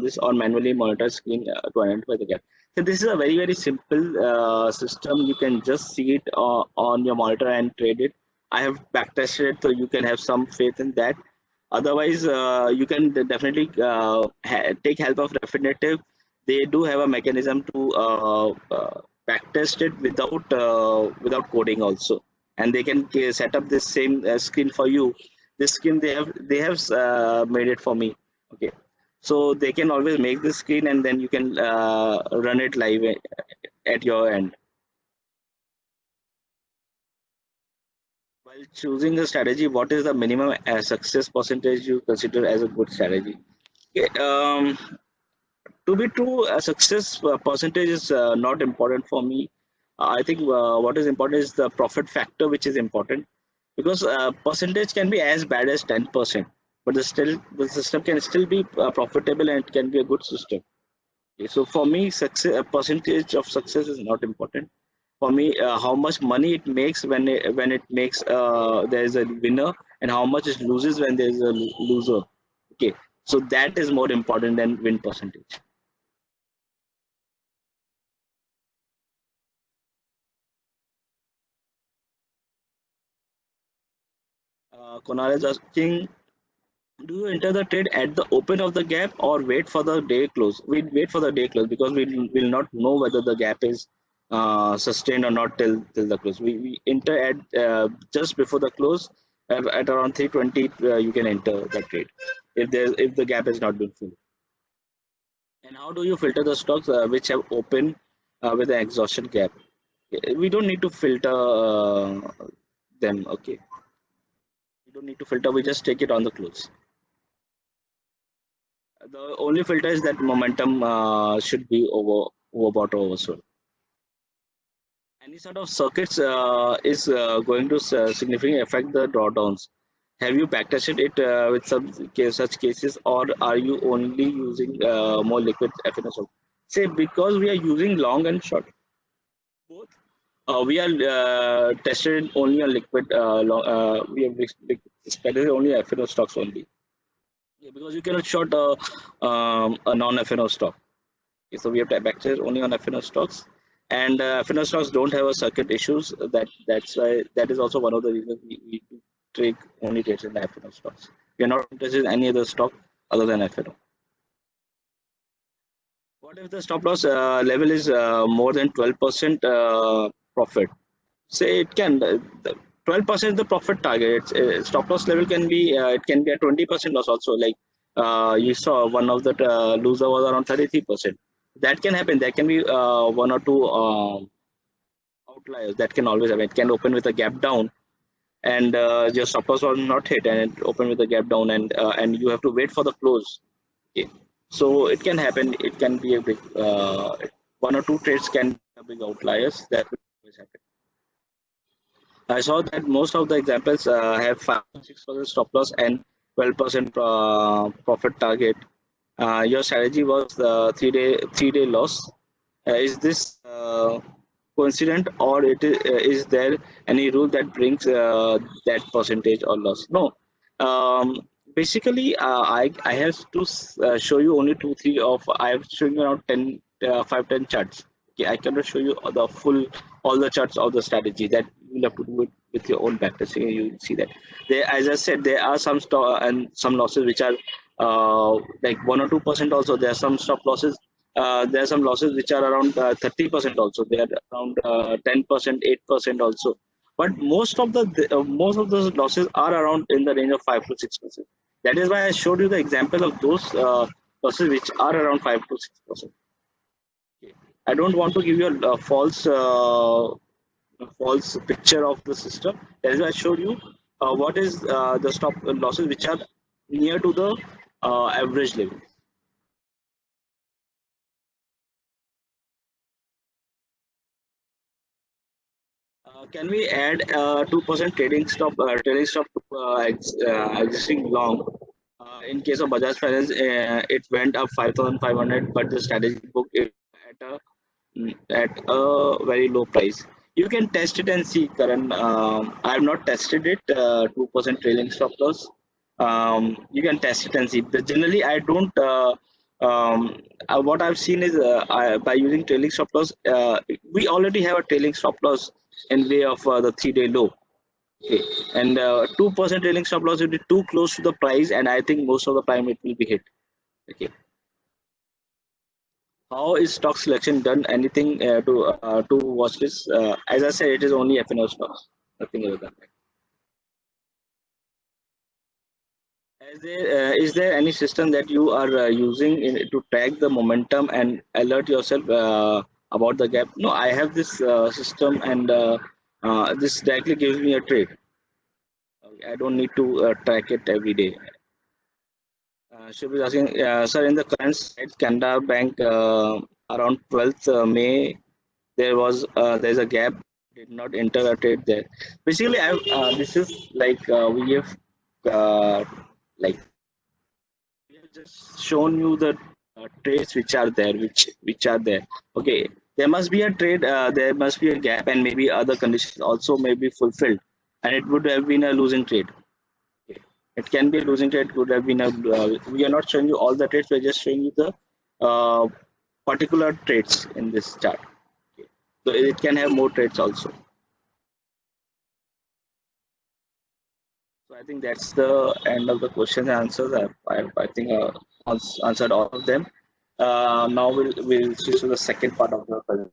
this or manually monitor screen to identify the gap? So this is a very simple system. You can just see it on your monitor and trade it. I have backtested it, so you can have some faith in that. Otherwise, you can definitely take help of Refinitiv. They do have a mechanism to backtest it without coding also, and they can set up this same screen for you. This screen they have made it for me. Okay, so they can always make this screen, and then you can run it live at your end. While choosing a strategy, what is the minimum success percentage you consider as a good strategy? Okay, to be true, a success percentage is not important for me. I think what is important is the profit factor, which is important, because percentage can be as bad as 10%, but the system can still be profitable and it can be a good system. Okay, so for me, success percentage of success is not important. for me how much money it makes when it makes there is a winner, and how much it loses when there is a loser. Okay, so that is more important than win percentage. Kunal is asking, do you enter the trade at the open of the gap or wait for the day close? We wait for the day close because we will not know whether the gap is sustained or not till the close. We enter at just before the close at around 3:20. You can enter the trade if the gap has not been filled. And how do you filter the stocks which have opened with an exhaustion gap? We don't need to filter them. Okay, we don't need to filter. We just take it on the close. The only filter is that momentum should be overbought or oversold. Any sort of circuits is going to significantly affect the drawdowns. Have you backtested it with some such cases, or are you only using more liquid FNO? Say, because we are using long and short both. We are tested only on liquid. We have expected only FNO stocks only. Yeah, because you cannot short a non-FNO stock. Okay, so we have to backcharge only on FNO stocks, and FNO stocks don't have a circuit issues. That's why that is also one of the reasons we take only trades in the FNO stocks. We are not interested in any other stock other than FNO. What if the stop loss level is more than 12% profit? Say it can. 12% is the profit target. Stop loss level can be it can be a 20% loss also. Like you saw one of the loser was around 33%. That can happen. There can be one or two outliers. That can always happen. It can open with a gap down, and your stop loss was not hit, and it opened with a gap down, and you have to wait for the close. Okay. So it can happen. It can be a big one or two trades can be a big outliers. That will always happen. I saw that most of the examples have 5 6% stop loss and 12% profit target. Your strategy was the 3-day loss. Is this coincident, or is there any rule that brings that percentage or loss? No. Basically, I have to show you only 2 3 of I have shown you around 10 5 10 charts. Okay, I cannot show you the full all the charts of the strategy. That you have to do it with your own practice. You see that there, as I said, there are some stop and some losses which are like 1 or 2% also. There are some stop losses. There are some losses which are around 30% also. They are around 10%, 8% also. But most of those losses are around in the range of 5 to 6%. That is why I showed you the example of those losses which are around 5 to 6%. I don't want to give you a false picture of the system. That is why I showed you what is the stop losses which are near to the average level. Can we add 2% trading stop to existing long? In case of Bajaj Finance, it went up 5,500, but the strategy book it at a very low price. You can test it and see, Karan. I have not tested it. 2% trailing stop loss. You can test it and see. But generally, I don't. What I've seen is by using trailing stop loss, we already have a trailing stop loss in way of the 3-day low. Okay, and 2% trailing stop loss will be too close to the price, and I think most of the time it will be hit. Okay. How is stock selection done? Anything to watch this? As I said, it is only FNO stocks, nothing other than that. Is there any system that you are using to track the momentum and alert yourself about the gap? No, I have this system, and this directly gives me a trade. I don't need to track it every day. Should be asking, sir, in the current site, Canada Bank around 12th May, there's a gap. Did not enter a trade there. Basically, this is like uh, like we have just shown you the trades which are there, which are there. Okay, there must be a trade, there must be a gap, and maybe other conditions also may be fulfilled, and it would have been a losing trade. Okay. It can be a losing trade, could have been a. We are not showing you all the trades, we're just showing you the uh, particular trades in this chart. Okay. So it can have more trades also. So I think that's the end of the questions and answers. I think answered all of them. Now we'll switch to the second part of the presentation.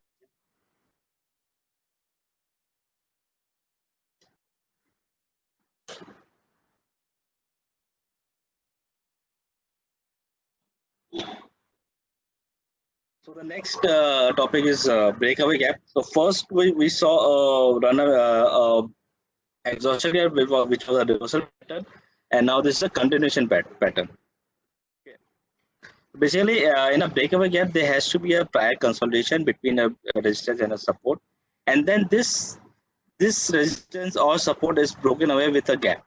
So the next topic is breakaway gap. So first we saw a runner exhaustion gap which was a reversal pattern, and now this is a continuation pattern. Okay. Basically, in a breakaway gap, there has to be a prior consolidation between a resistance and a support, and then this resistance or support is broken away with a gap.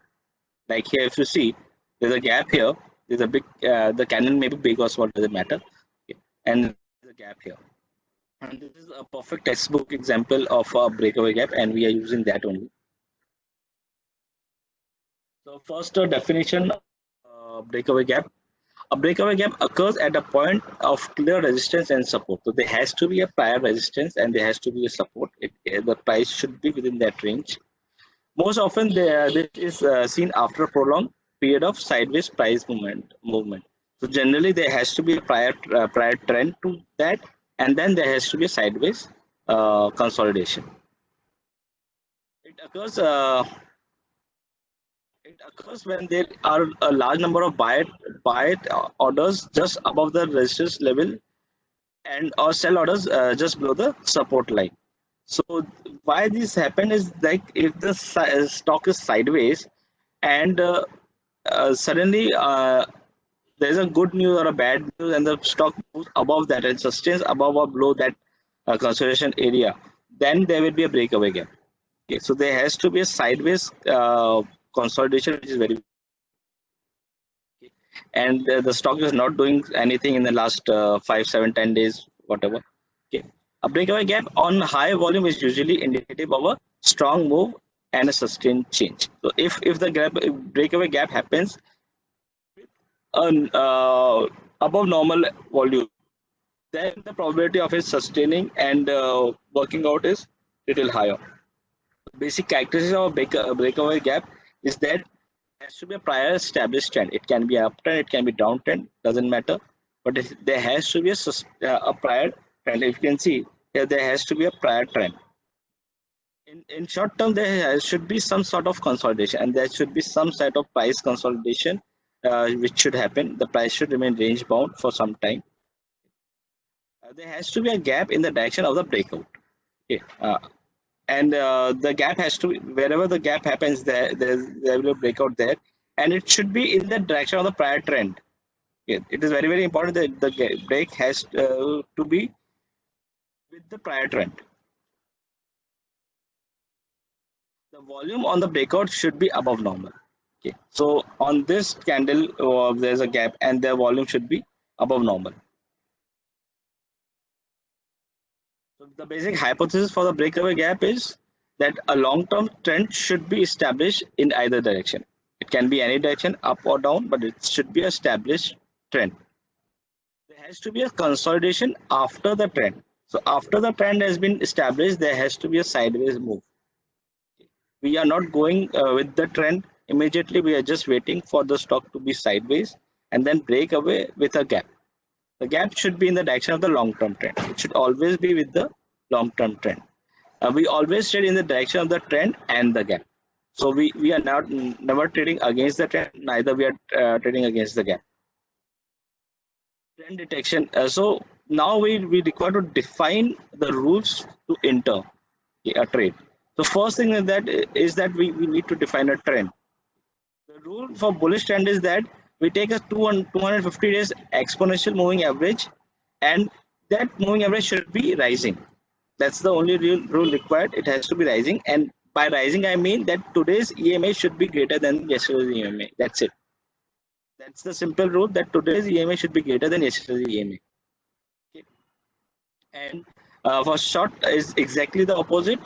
Like here, if you see, there's a gap here. There's a big, the candle may be big or small, doesn't matter. Okay. And there's a gap here. And this is a perfect textbook example of a breakaway gap, and we are using that only. So first, definition breakaway gap. A breakaway gap occurs at a point of clear resistance and support. So there has to be a prior resistance and there has to be a support. The price should be within that range. Most often, this is seen after a prolonged period of sideways price movement. So generally, there has to be a prior trend to that, and then there has to be a sideways consolidation. It occurs. It occurs when there are a large number of buy orders just above the resistance level, and or sell orders just below the support line. So why this happen is like if the stock is sideways and suddenly there's a good news or a bad news and the stock moves above that and sustains above or below that consolidation area, then there will be a breakaway gap. Okay, so there has to be a sideways consolidation, which is very, and the stock is not doing anything in the last 5, 7, 10 days, whatever. Okay, a breakaway gap on high volume is usually indicative of a strong move and a sustained change. So if the breakaway gap happens above normal volume, then the probability of it sustaining and working out is little higher. Basic characteristic of a breakaway gap is that there has to be a prior established trend. It can be uptrend, it can be downtrend, doesn't matter. But there has to be a prior trend. If you can see here, there has to be a prior trend. In short term, there should be some sort of consolidation, and there should be some sort of price consolidation which should happen. The price should remain range bound for some time. There has to be a gap in the direction of the breakout. Okay. And the gap has to be, wherever the gap happens, there will be a breakout there, and it should be in the direction of the prior trend. Okay. It is very, very important that the break has to be with the prior trend. The volume on the breakout should be above normal. Okay, so on this candle, there's a gap, and the volume should be above normal. So the basic hypothesis for the breakaway gap is that a long-term trend should be established in either direction. It can be any direction, up or down, but it should be established trend. There has to be a consolidation after the trend. So after the trend has been established, there has to be a sideways move. We are not going with the trend immediately. We are just waiting for the stock to be sideways and then break away with a gap. The gap should be in the direction of the long-term trend. It should always be with the long-term trend. We always trade in the direction of the trend and the gap. So we are never trading against the trend, neither we are trading against the gap. Trend detection. So now we require to define the rules to enter a trade. So first thing is that we need to define a trend. The rule for bullish trend is that we take a 250 days exponential moving average, and that moving average should be rising. That's the only rule required. It has to be rising, and by rising I mean that today's EMA should be greater than yesterday's EMA. That's it. That's the simple rule, that today's EMA should be greater than yesterday's EMA. Okay. And For short is exactly the opposite.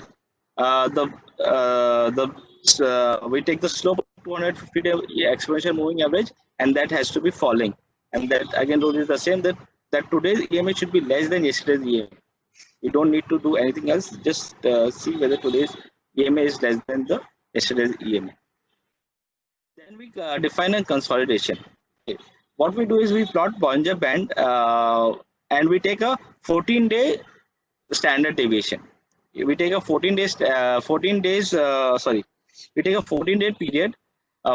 We take the slope of 250-day exponential moving average, and that has to be falling. And that again rule is the same, that today's EMA should be less than yesterday's EMA. You don't need to do anything else. Just see whether today's EMA is less than the yesterday's EMA. Then we define a consolidation. Okay. What we do is we plot Bollinger Band, and we take a 14-day standard deviation. We take a 14 days. We take a 14-day period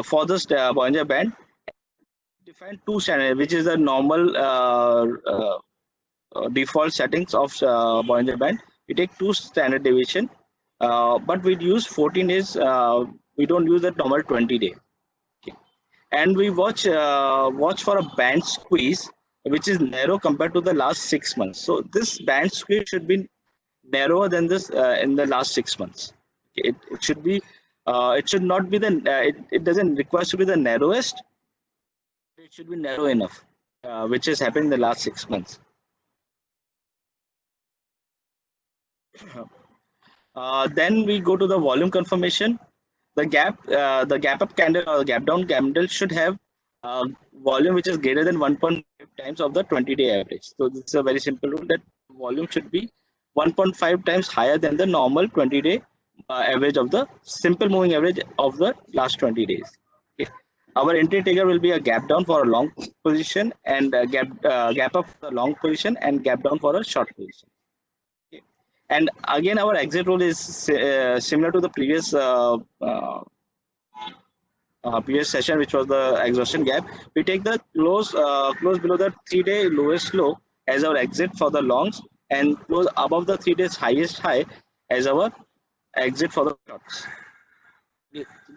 for this Bollinger Band. Define two standard, which is the normal default settings of Bollinger Band. We take two standard deviation, but we use 14 days. We don't use the normal 20-day. Okay. And we watch for a band squeeze which is narrow compared to the last 6 months. So this band squeeze should be narrower than this in the last 6 months. Okay. It should be. It should not be the. It doesn't require to be the narrowest. It should be narrow enough, which has happened in the last 6 months. Then we go to the volume confirmation. The gap up candle or the gap down candle should have volume which is greater than 1.5 times of the 20-day average. So this is a very simple rule, that volume should be 1.5 times higher than the normal 20-day average of the simple moving average of the last 20 days. Okay. Our entry trigger will be a gap down for a long position, and a gap up for a long position, and gap down for a short position. And again, our exit rule is similar to the previous session, which was the exhaustion gap. We take the close below the 3-day lowest low as our exit for the longs, and close above the 3 days highest high as our exit for the shorts.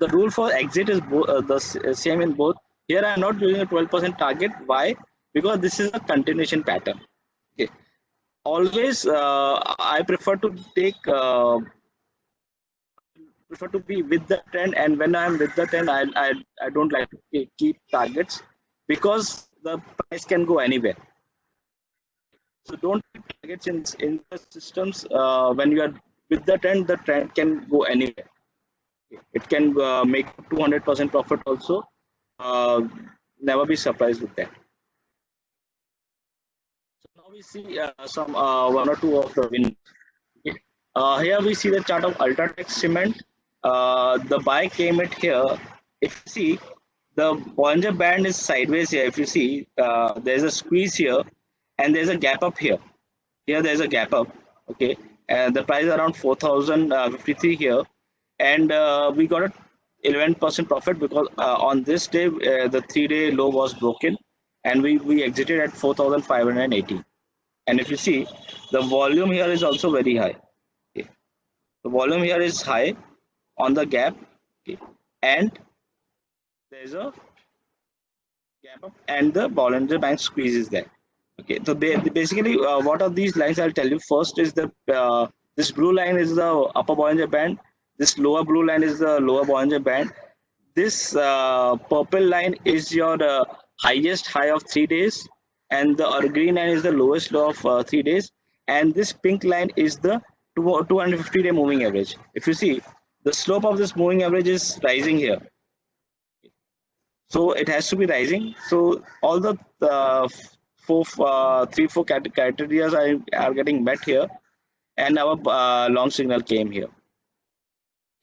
The rule for exit is the same in both. Here I am not using a 12% target. Why? Because this is a continuation pattern. Okay. Always I prefer to be with the trend, and when I am with the trend, I don't like to keep targets, because the price can go anywhere. So don't keep targets in the systems. When you are with the trend can go anywhere. It can make 200% profit also. Never be surprised with that. Now we see some one or two of the winners. Okay. Here we see the chart of Ultratech Cement. The buy came at here. If you see, the Bollinger Band is sideways here. If you see, there's a squeeze here, and there's a gap up here. Here there's a gap up. Okay, and the price is around 4,053 here, and we got a 11% profit, because on this day the 3-day low was broken, and we exited at 4,580. And if you see, the volume here is also very high. Okay. The volume here is high on the gap. Okay. And there is a gap up, and the Bollinger Band squeeze is there. Okay, so basically what are these lines? I'll tell you. First is the this blue line is the upper Bollinger Band. This lower blue line is the lower Bollinger Band. This purple line is your highest high of 3 days, and the green line is the lowest low of 3 days, and this pink line is the 250-day moving average. If you see, the slope of this moving average is rising here, so it has to be rising. So all the 3-4 criteria are getting met here, and our long signal came here,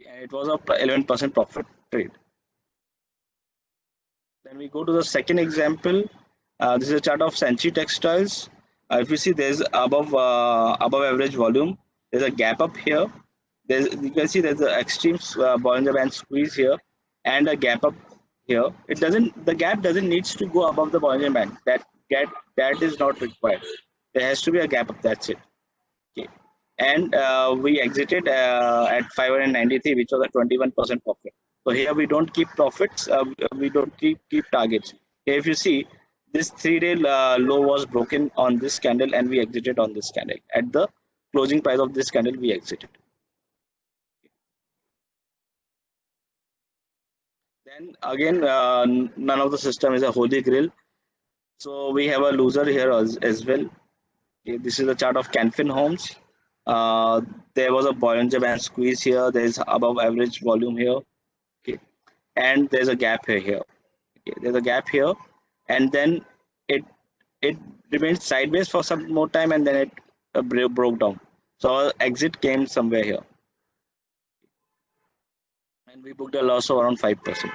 and it was a 11% profit trade. Then we go to the second example. This is a chart of Sanchi Textiles. If you see, there's above average volume. There's a gap up here. You can see there's the extreme Bollinger Band squeeze here, and a gap up here. The gap doesn't needs to go above the Bollinger Band. That is not required. There has to be a gap up. That's it. Okay. And we exited at 593, which was a 21% profit. So here we don't keep profits. We don't keep targets. Here, if you see, this 3-day low was broken on this candle, and we exited on this candle. At the closing price of this candle, we exited. Then again, none of the system is a holy grail. So we have a loser here as well. Okay, this is a chart of Canfin Homes. Uh, there was a Bollinger Band squeeze here. There is above average volume here. Okay, and there's a gap here. Okay, there's a gap here, and then it it remained sideways for some more time, and then it broke down. So our exit came somewhere here, and we booked a loss of around 5%.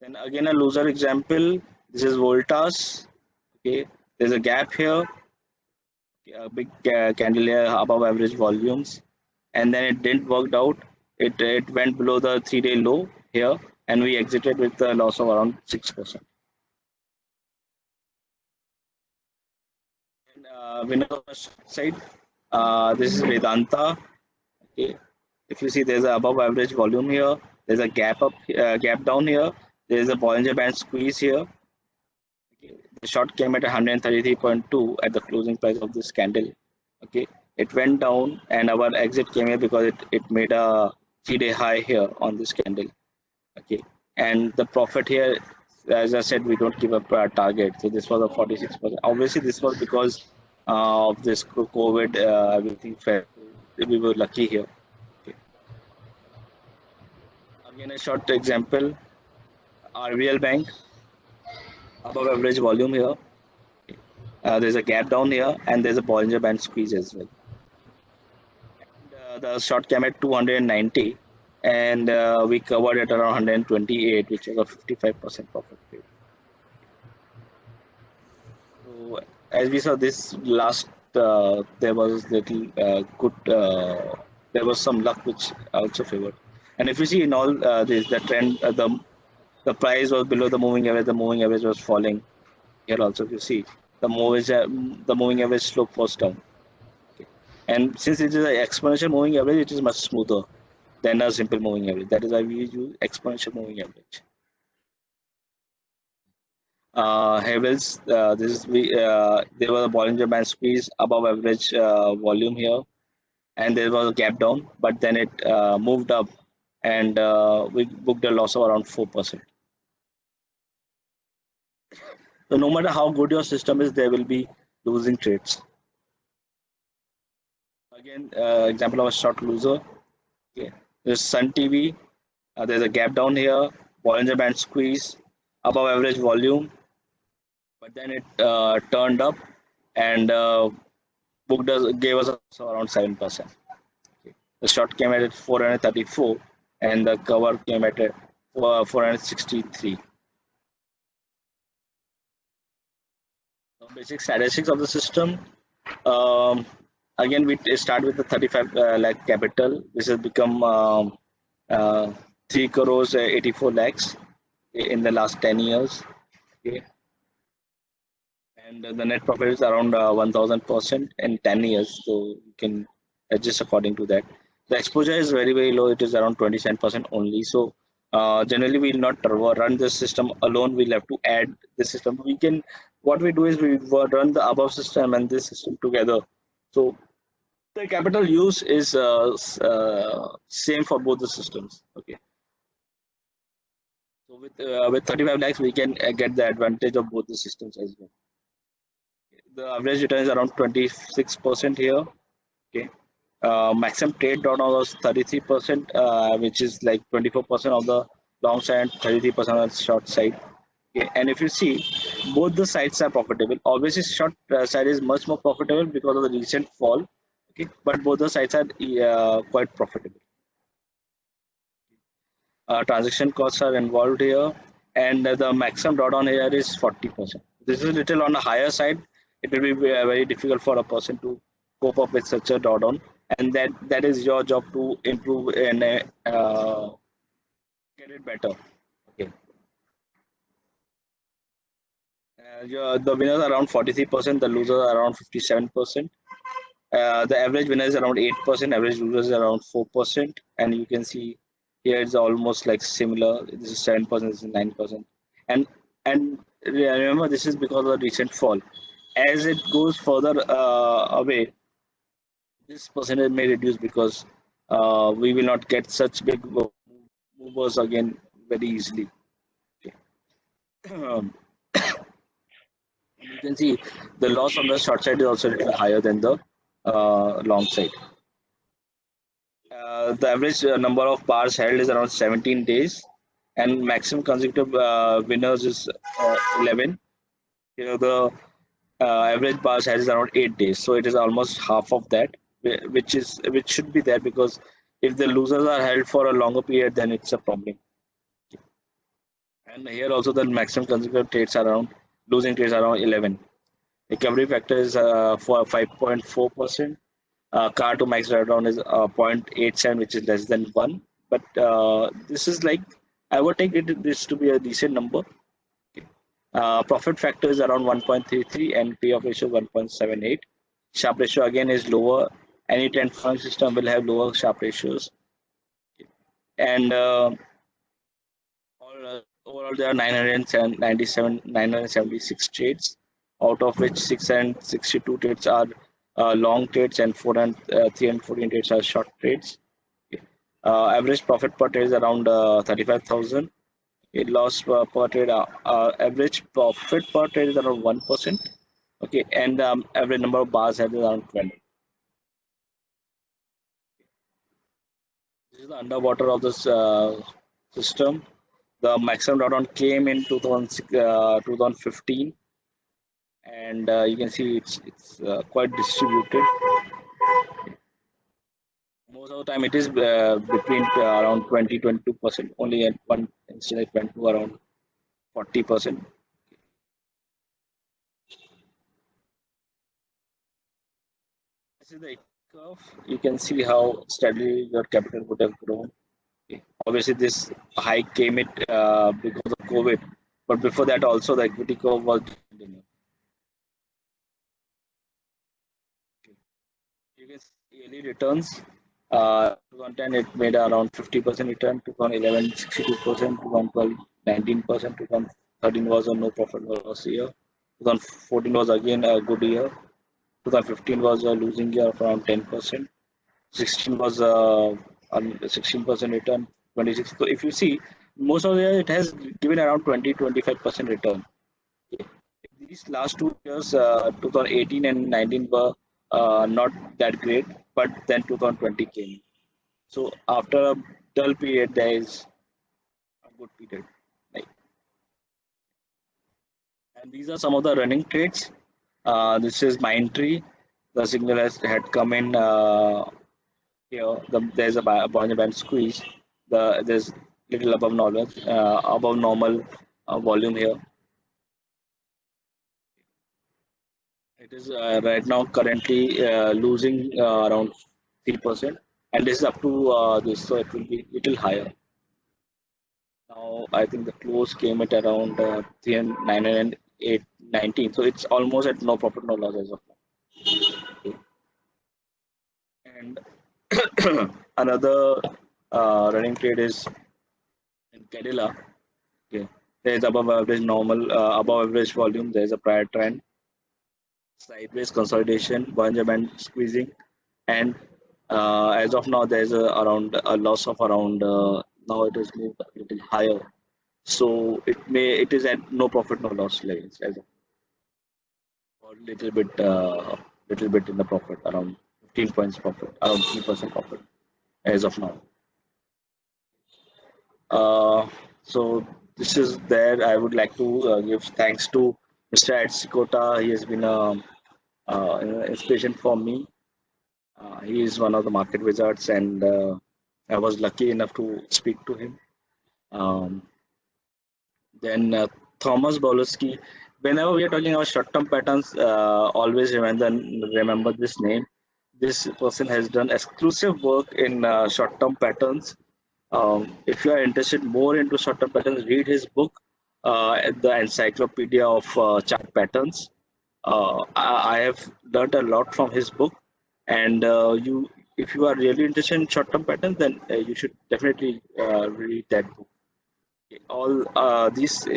Then again a loser example. This is Voltas. Okay, there's a gap here, a big candle here above average volumes, and then it didn't work out. It went below the 3-day low here, and we exited with a loss of around 6%. And winner on the side, this is Vedanta. Okay, if you see, there's a above average volume here. There's a gap down here. There's a Bollinger Band squeeze here. Okay. The short came at 133.2 at the closing price of this candle. Okay, it went down, and our exit came here because it made a 3-day high here on this candle. Okay, and the profit here, as I said, we don't give up our target. So this was a 46%. Obviously, this was because of this COVID, everything fell. We were lucky here. Okay. Again, a short example: RBL Bank, above average volume here. There's a gap down here, and there's a Bollinger Band squeeze as well. The short came at 290, and we covered at around 128, which was a 55% profit rate. So as we saw this last, there was little good. There was some luck which also favored. And if you see in all this, the trend, the price was below the moving average. The moving average was falling. Here also, if you see the moving average slope was down. Okay. And since it is an exponential moving average, it is much smoother than a simple moving average. That is why we use exponential moving average. Havels, this is there was a Bollinger Band squeeze above average volume here, and there was a gap down, but then it moved up, and we booked a loss of around 4%. So no matter how good your system is, there will be losing trades. Again, example of a short loser. Okay, there's Sun TV. There's a gap down here, Bollinger Band squeeze, above average volume, but then it turned up and booked us, gave us around 7%. Okay. The short came at 434, and the cover came at 463. Basic statistics of the system. Um, Again, we start with the 35 lakh capital. This has become uh, 3 crores 84 lakhs in the last 10 years. Okay. And the net profit is around 1000% in 10 years. So you can adjust according to that. The exposure is very, very low. It is around 27% only. So generally, we will not run this system alone. We'll have to add the system. What we do is we run the above system and this system together. So the capital use is same for both the systems. Okay. So with 35 lakhs, we can get the advantage of both the systems as well. The average return is around 26% here. Okay. Maximum trade drawdown was 33%, which is like 24% of the long side and 33% on the short side. Okay. And if you see, both the sides are profitable. Obviously, short side is much more profitable because of the recent fall. Okay, but both the sides are quite profitable. Transaction costs are involved here, and the maximum drawdown here is 40%. This is a little on the higher side. It will be very difficult for a person to cope up with such a drawdown, and that is your job to improve and get it better. Okay. The winners are around 43%, the losers are around 57%. The average winner is around 8%, average loser is around 4%, and you can see here it's almost like similar. This is 7%, this is 9%, and remember this is because of the recent fall. As it goes further away, this percentage may reduce because we will not get such big movers again very easily. Okay. And you can see the loss on the short side is also a little higher than the long side. The average number of bars held is around 17 days, and maximum consecutive winners is 11. You know, the average bars held is around 8 days, so it is almost half of that, which should be there, because if the losers are held for a longer period, then it's a problem. And here also the maximum consecutive trades are around losing trades are around 11. Recovery factor is for 5.4%. Car to max drawdown is 0.87, which is less than 1. But this is like, I would take this to be a decent number. Profit factor is around 1.33 and payoff ratio 1.78. Sharp ratio again is lower. Any 10 fund system will have lower Sharp ratios. And overall, there are 976 trades, out of which 662 trades are long trades and 314 trades are short trades. Average profit per trade is around 35,000. Loss per trade, average profit per trade is around 1%. Okay, and average number of bars is around 20. This is the underwater of this system. The maximum drawdown came in 2015, and you can see it's quite distributed. Most of the time, it is between around 20-22%. Only at one instance, it went to around 40%. This is the curve. You can see how steadily your capital would have grown. Obviously, this hike came because of COVID, but before that, also the equity curve was. You can see yearly returns. 2010 it made around 50% return. 2011 62%. 2012 19%. 2013 was a no profit loss year. 2014 was again a good year. 2015 was a losing year of around 10%. 16 was a 16% return. 26. So if you see, most of the year it has given around 20-25% return. These last 2 years, 2018 and 19 were not that great, but then 2020 came. So after a dull period, there is a good period. Like, and these are some of the running trades. This is Mindtree. The signal had come in here. There's a Bollinger Band squeeze. There's little above normal volume here. It is right now currently losing around 3%, and this is up to this, so it will be little higher. Now I think the close came at around 919, so it's almost at no profit, no loss as of now. Okay. And another running trade is in Cadilla. Okay. There is above average volume. There is a prior trend, sideways consolidation, Bollinger Band squeezing, and as of now there is around a loss of around now it is moved a little higher, so it is at no profit no loss levels as of, or little bit in the profit, around 15 points profit, around 3% profit as of now. So this is there. I would like to give thanks to Mr. Ed Sikota. He has been an inspiration for me. He is one of the market wizards, and I was lucky enough to speak to him. Then Thomas Bowlesky. Whenever we are talking about short-term patterns, always remember this name. This person has done exclusive work in short-term patterns. If you are interested more into short-term patterns, read his book, The Encyclopedia of Chart Patterns. I have learned a lot from his book, and if you are really interested in short-term patterns, then you should definitely read that book. All these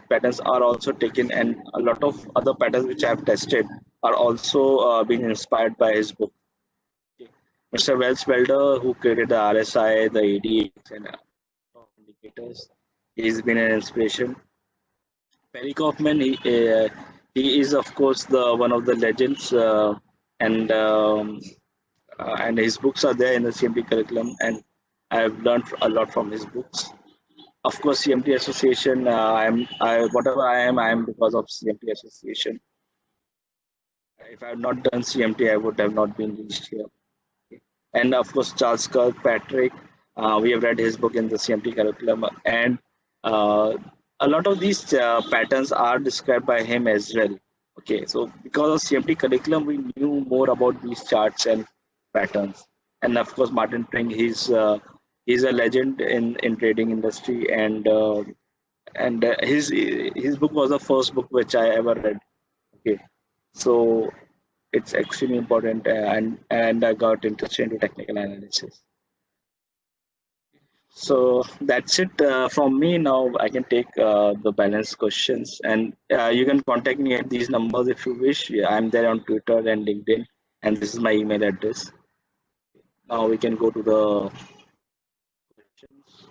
patterns are also taken, and a lot of other patterns which I have tested are also being inspired by his book. Mr. Wells Welder, who created the RSI, the ADX, and indicators, he's been an inspiration. Perry Kaufman, He is, of course, the one of the legends, and and his books are there in the CMT curriculum, and I've learned a lot from his books. Of course, CMT Association. Whatever I am because of CMT Association. If I had not done CMT, I would have not been reached here. And of course, Charles Kirkpatrick. We have read his book in the CMT curriculum, and uh, a lot of these patterns are described by him as well. Okay, so because of CMT curriculum, we knew more about these charts and patterns. And of course, Martin Pring, he's a legend in trading industry, and his book was the first book which I ever read. Okay, so it's extremely important, and I got interested into technical analysis. So that's it from me. Now I can take the balance questions, and you can contact me at these numbers if you wish. Yeah, I'm there on Twitter and LinkedIn, and this is my email address. Now we can go to the questions.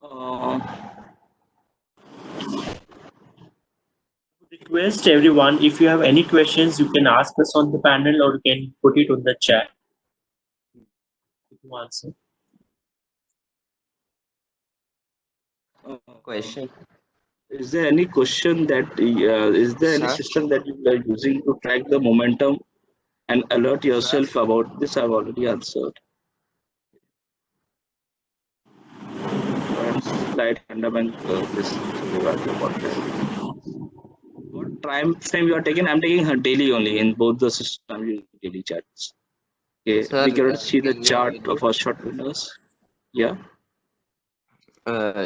Uh, Request everyone, if you have any questions, you can ask us on the panel or you can put it on the chat to answer. Question, is there any question that is there any sir. system that you are using to track the momentum and alert Sir, yourself about this? I've already answered. Slide fundamental. This about this. What time frame you are taking? I'm taking her daily only in both the systems. I'm using daily charts. Okay, sir, we cannot see the can you chart hear me? of our short winners. Yeah.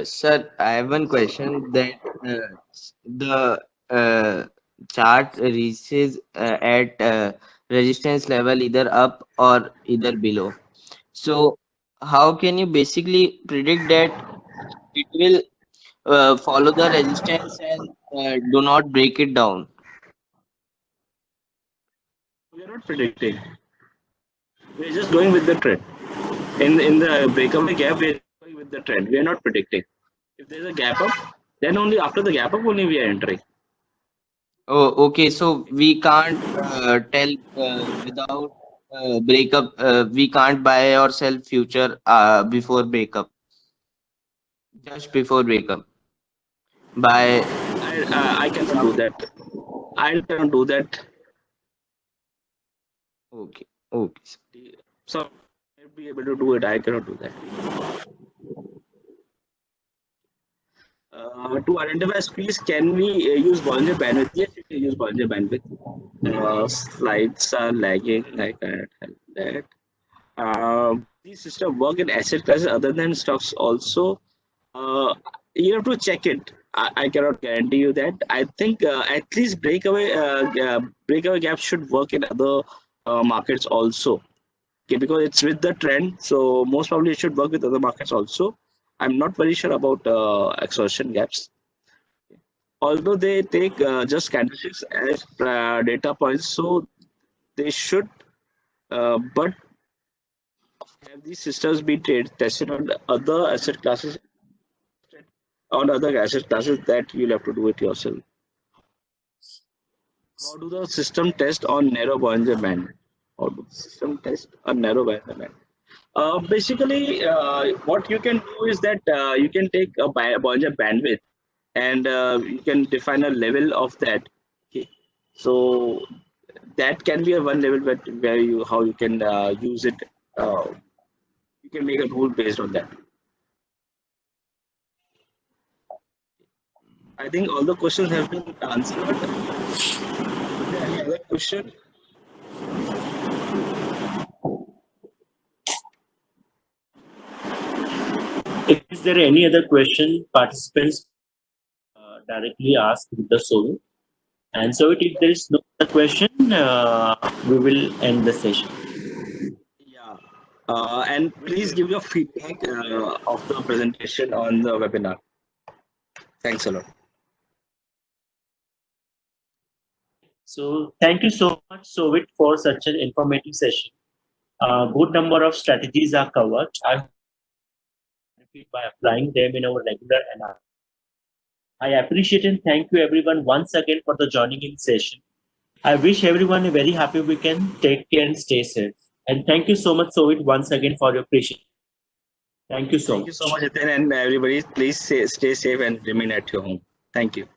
Sir, I have one question that the chart reaches at resistance level either up or either below. So, how can you basically predict that it will follow the resistance and do not break it down? We are not predicting. We are just going with the trend. In the breakaway gap, we are going with the trend. We are not predicting. If there is a gap up, then only after the gap up only we are entering. Oh, okay. So we can't tell without breakup. We can't buy or sell future before breakup, just before breakup. By I cannot do some. that. I cannot do that. Okay, okay. So I be able to do it. I cannot do that. To identify speeds, can we use Bollinger Bandwidth? Yes, you can use Bollinger Bandwidth. Slides are lagging. I cannot help that. These systems work in asset classes other than stocks also. Uh, you have to check it. I cannot guarantee you that. I think at least breakaway gaps should work in other markets also. Okay, because it's with the trend, so most probably it should work with other markets also. I'm not very sure about exhaustion gaps. Although they take just candlesticks as data points, so they should. But have these systems been tested on other asset classes, on other asset classes that you'll have to do it yourself? How do the system test on narrow Bollinger Band? How do the system test on narrow Bollinger Band? Basically, what you can do is that you can take a Bollinger Bandwidth, and you can define a level of that. Okay. So that can be a one level where you how you can use it. You can make a rule based on that. I think all the questions have been answered. Is there any other question? there any other question participants directly ask the Sovit? And so if there is no other question, we will end the session. Yeah. And please give your feedback of the presentation on the webinar. Thanks a lot. So thank you so much, Sovit, for such an informative session. Good number of strategies are covered. I benefit by applying them in our regular analysis. I appreciate and thank you everyone once again for the joining in session. I wish everyone a very happy weekend. Take care and stay safe. And thank you so much, Sovit, once again for your patience. Thank you so much. Thank you so much, Jitin, and everybody. Please stay safe and remain at your home. Thank you.